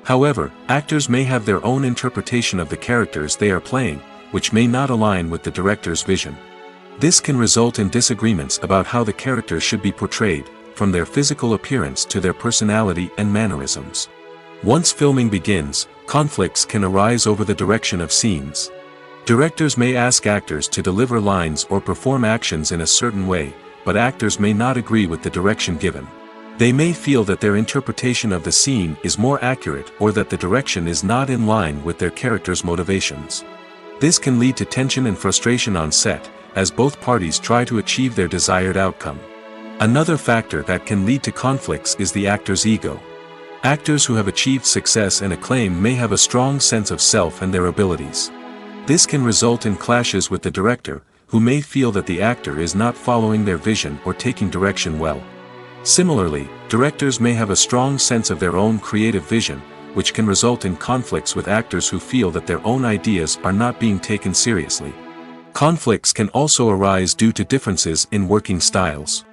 However, actors may have their own interpretation of the characters they are playing, which may not align with the director's vision. This can result in disagreements about how the characters should be portrayed, from their physical appearance to their personality and mannerisms. Once filming begins, conflicts can arise over the direction of scenes. Directors may ask actors to deliver lines or perform actions in a certain way, but actors may not agree with the direction given. They may feel that their interpretation of the scene is more accurate or that the direction is not in line with their character's motivations. This can lead to tension and frustration on set, as both parties try to achieve their desired outcome. Another factor that can lead to conflicts is the actor's ego. Actors who have achieved success and acclaim may have a strong sense of self and their abilities. This can result in clashes with the director, who may feel that the actor is not following their vision or taking direction well. Similarly, directors may have a strong sense of their own creative vision, which can result in conflicts with actors who feel that their own ideas are not being taken seriously. Conflicts can also arise due to differences in working styles.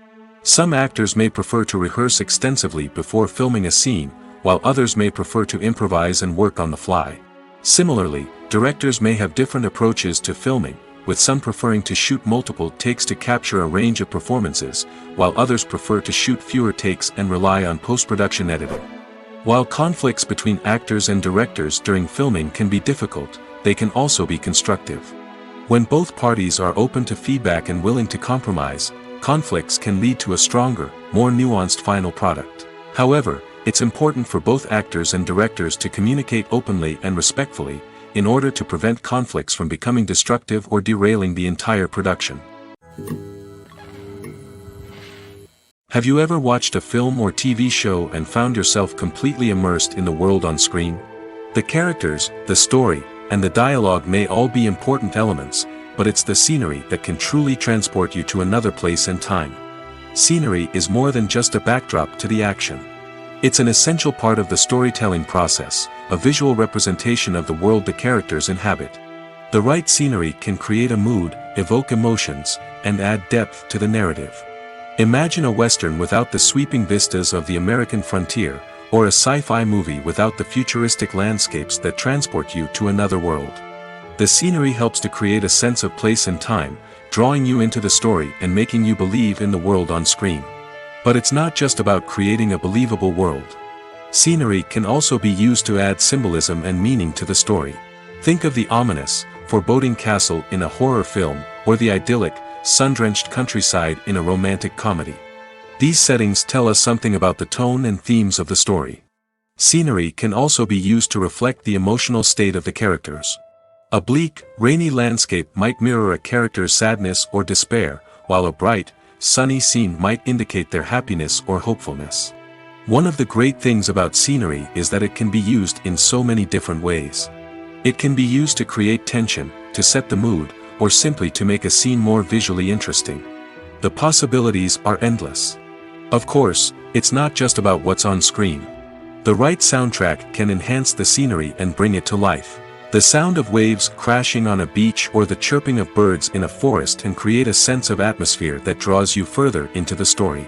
Some actors may prefer to rehearse extensively before filming a scene, while others may prefer to improvise and work on the fly. Similarly, directors may have different approaches to filming, with some preferring to shoot multiple takes to capture a range of performances, while others prefer to shoot fewer takes and rely on post-production editing. While conflicts between actors and directors during filming can be difficult, they can also be constructive. When both parties are open to feedback and willing to compromise, conflicts can lead to a stronger, more nuanced final product. However, it's important for both actors and directors to communicate openly and respectfully, in order to prevent conflicts from becoming destructive or derailing the entire production. Have you ever watched a film or TV show and found yourself completely immersed in the world on screen? The characters, the story, and the dialogue may all be important elements, but it's the scenery that can truly transport you to another place and time. Scenery is more than just a backdrop to the action. It's an essential part of the storytelling process, a visual representation of the world the characters inhabit. The right scenery can create a mood, evoke emotions, and add depth to the narrative. Imagine a Western without the sweeping vistas of the American frontier, or a sci-fi movie without the futuristic landscapes that transport you to another world. The scenery helps to create a sense of place and time, drawing you into the story and making you believe in the world on screen. But it's not just about creating a believable world. Scenery can also be used to add symbolism and meaning to the story. Think of the ominous, foreboding castle in a horror film, or the idyllic, sun-drenched countryside in a romantic comedy. These settings tell us something about the tone and themes of the story. Scenery can also be used to reflect the emotional state of the characters. A bleak, rainy landscape might mirror a character's sadness or despair, while a bright, sunny scene might indicate their happiness or hopefulness. One of the great things about scenery is that it can be used in so many different ways. It can be used to create tension, to set the mood, or simply to make a scene more visually interesting. The possibilities are endless. Of course, it's not just about what's on screen. The right soundtrack can enhance the scenery and bring it to life. The sound of waves crashing on a beach or the chirping of birds in a forest can create a sense of atmosphere that draws you further into the story.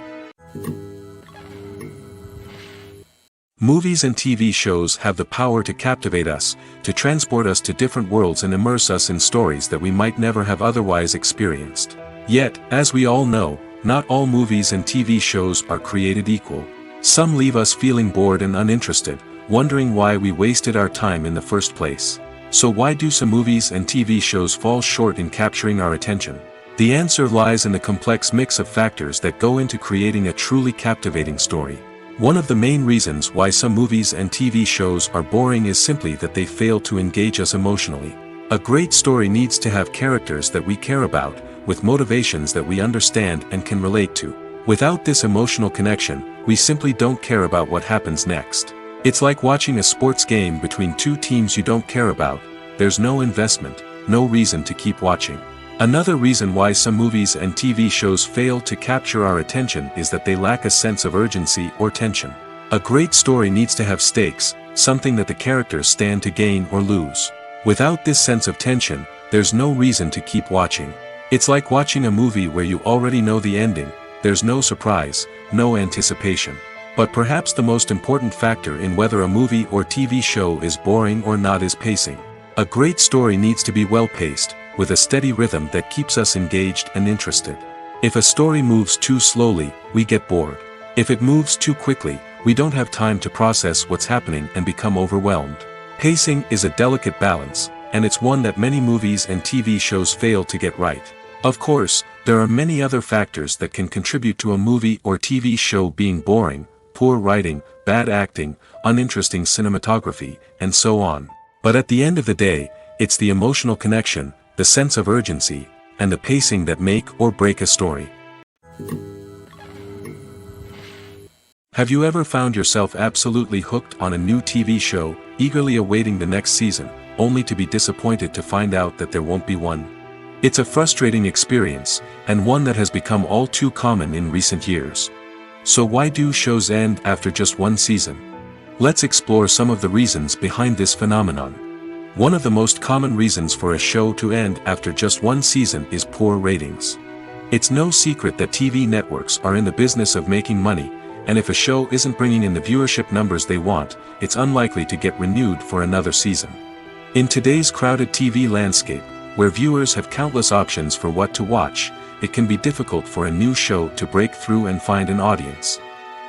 Movies and TV shows have the power to captivate us, to transport us to different worlds and immerse us in stories that we might never have otherwise experienced. Yet, as we all know, not all movies and TV shows are created equal. Some leave us feeling bored and uninterested, wondering why we wasted our time in the first place. So why do some movies and TV shows fall short in capturing our attention? The answer lies in the complex mix of factors that go into creating a truly captivating story. One of the main reasons why some movies and TV shows are boring is simply that they fail to engage us emotionally. A great story needs to have characters that we care about, with motivations that we understand and can relate to. Without this emotional connection, we simply don't care about what happens next. It's like watching a sports game between two teams you don't care about. There's no investment, no reason to keep watching. Another reason why some movies and TV shows fail to capture our attention is that they lack a sense of urgency or tension. A great story needs to have stakes, something that the characters stand to gain or lose. Without this sense of tension, there's no reason to keep watching. It's like watching a movie where you already know the ending. There's no surprise, no anticipation. But perhaps the most important factor in whether a movie or TV show is boring or not is pacing. A great story needs to be well-paced, with a steady rhythm that keeps us engaged and interested. If a story moves too slowly, we get bored. If it moves too quickly, we don't have time to process what's happening and become overwhelmed. Pacing is a delicate balance, and it's one that many movies and TV shows fail to get right. Of course, there are many other factors that can contribute to a movie or TV show being boring: poor writing, bad acting, uninteresting cinematography, and so on. But at the end of the day, it's the emotional connection, the sense of urgency, and the pacing that make or break a story. Have you ever found yourself absolutely hooked on a new TV show, eagerly awaiting the next season, only to be disappointed to find out that there won't be one? It's a frustrating experience, and one that has become all too common in recent years. So why do shows end after just one season? Let's explore some of the reasons behind this phenomenon. One of the most common reasons for a show to end after just one season is poor ratings. It's no secret that TV networks are in the business of making money, and if a show isn't bringing in the viewership numbers they want, it's unlikely to get renewed for another season. In today's crowded TV landscape, where viewers have countless options for what to watch, it can be difficult for a new show to break through and find an audience.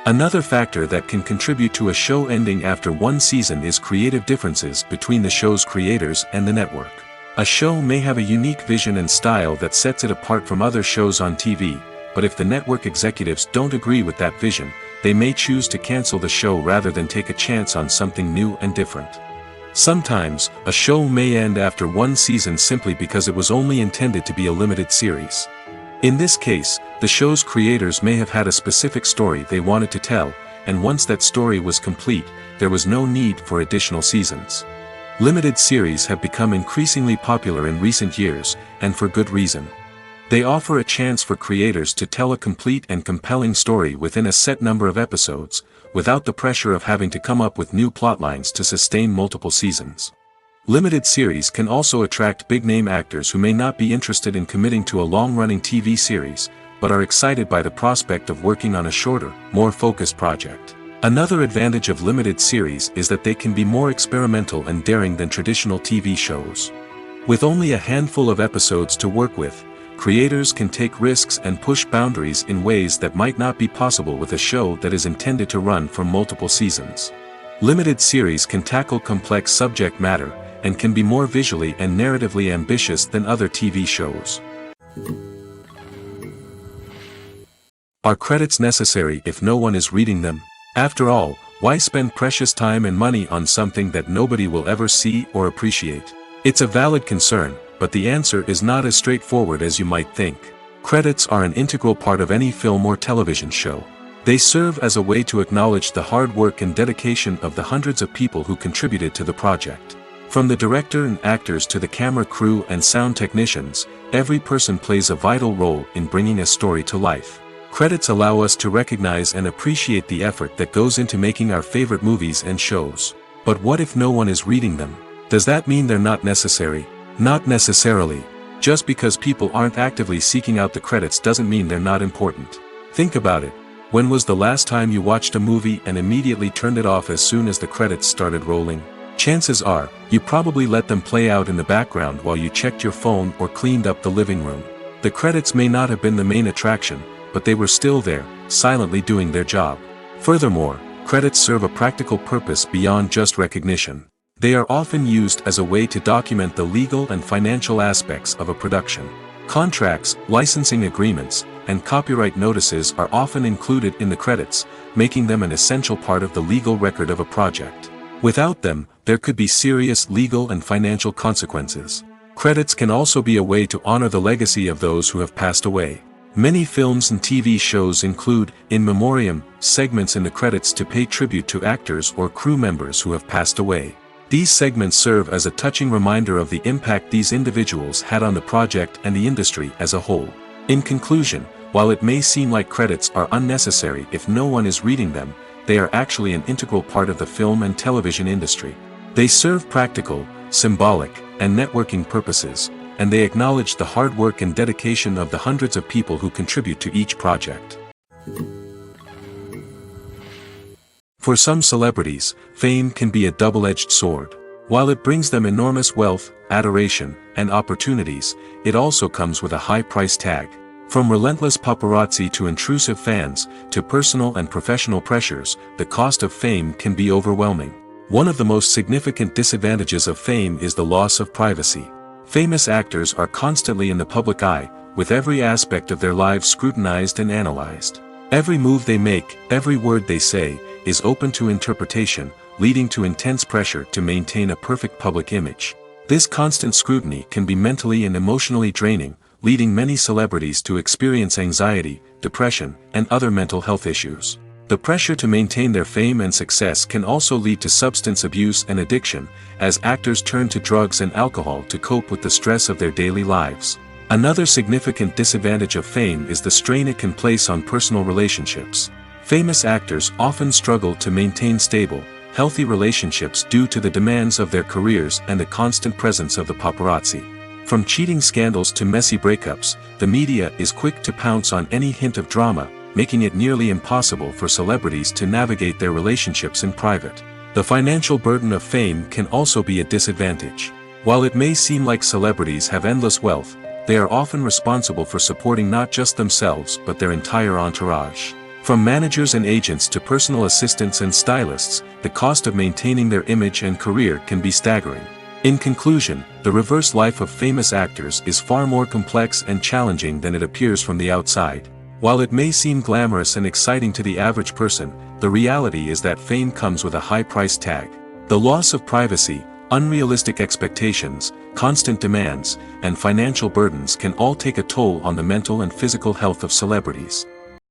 Another factor that can contribute to a show ending after one season is creative differences between the show's creators and the network. A show may have a unique vision and style that sets it apart from other shows on TV, but if the network executives don't agree with that vision, they may choose to cancel the show rather than take a chance on something new and different. Sometimes, a show may end after one season simply because it was only intended to be a limited series. In this case, the show's creators may have had a specific story they wanted to tell, and once that story was complete, there was no need for additional seasons. Limited series have become increasingly popular in recent years, and for good reason. They offer a chance for creators to tell a complete and compelling story within a set number of episodes, without the pressure of having to come up with new plotlines to sustain multiple seasons. Limited series can also attract big-name actors who may not be interested in committing to a long-running TV series, but are excited by the prospect of working on a shorter, more focused project. Another advantage of limited series is that they can be more experimental and daring than traditional TV shows. With only a handful of episodes to work with, creators can take risks and push boundaries in ways that might not be possible with a show that is intended to run for multiple seasons. Limited series can tackle complex subject matter, and can be more visually and narratively ambitious than other TV shows. Are credits necessary if no one is reading them? After all, why spend precious time and money on something that nobody will ever see or appreciate? It's a valid concern, but the answer is not as straightforward as you might think. Credits are an integral part of any film or television show. They serve as a way to acknowledge the hard work and dedication of the hundreds of people who contributed to the project. From the director and actors to the camera crew and sound technicians, every person plays a vital role in bringing a story to life. Credits allow us to recognize and appreciate the effort that goes into making our favorite movies and shows. But what if no one is reading them? Does that mean they're not necessary? Not necessarily. Just because people aren't actively seeking out the credits doesn't mean they're not important. Think about it. When was the last time you watched a movie and immediately turned it off as soon as the credits started rolling? Chances are, you probably let them play out in the background while you checked your phone or cleaned up the living room. The credits may not have been the main attraction, but they were still there, silently doing their job. Furthermore, credits serve a practical purpose beyond just recognition. They are often used as a way to document the legal and financial aspects of a production. Contracts, licensing agreements, and copyright notices are often included in the credits, making them an essential part of the legal record of a project. Without them, there could be serious legal and financial consequences. Credits can also be a way to honor the legacy of those who have passed away. Many films and TV shows include, in memoriam, segments in the credits to pay tribute to actors or crew members who have passed away. These segments serve as a touching reminder of the impact these individuals had on the project and the industry as a whole. In conclusion, while it may seem like credits are unnecessary if no one is reading them, they are actually an integral part of the film and television industry. They serve practical, symbolic, and networking purposes, and they acknowledge the hard work and dedication of the hundreds of people who contribute to each project. For some celebrities, fame can be a double-edged sword. While it brings them enormous wealth, adoration, and opportunities, it also comes with a high price tag. From relentless paparazzi to intrusive fans, to personal and professional pressures, the cost of fame can be overwhelming. One of the most significant disadvantages of fame is the loss of privacy. Famous actors are constantly in the public eye, with every aspect of their lives scrutinized and analyzed. Every move they make, every word they say, is open to interpretation, leading to intense pressure to maintain a perfect public image. This constant scrutiny can be mentally and emotionally draining, leading many celebrities to experience anxiety, depression, and other mental health issues. The pressure to maintain their fame and success can also lead to substance abuse and addiction, as actors turn to drugs and alcohol to cope with the stress of their daily lives. Another significant disadvantage of fame is the strain it can place on personal relationships. Famous actors often struggle to maintain stable, healthy relationships due to the demands of their careers and the constant presence of the paparazzi. From cheating scandals to messy breakups, the media is quick to pounce on any hint of drama, making it nearly impossible for celebrities to navigate their relationships in private. The financial burden of fame can also be a disadvantage. While it may seem like celebrities have endless wealth, they are often responsible for supporting not just themselves but their entire entourage. From managers and agents to personal assistants and stylists, the cost of maintaining their image and career can be staggering. In conclusion, the reverse life of famous actors is far more complex and challenging than it appears from the outside. While it may seem glamorous and exciting to the average person, the reality is that fame comes with a high price tag. The loss of privacy, unrealistic expectations, constant demands, and financial burdens can all take a toll on the mental and physical health of celebrities.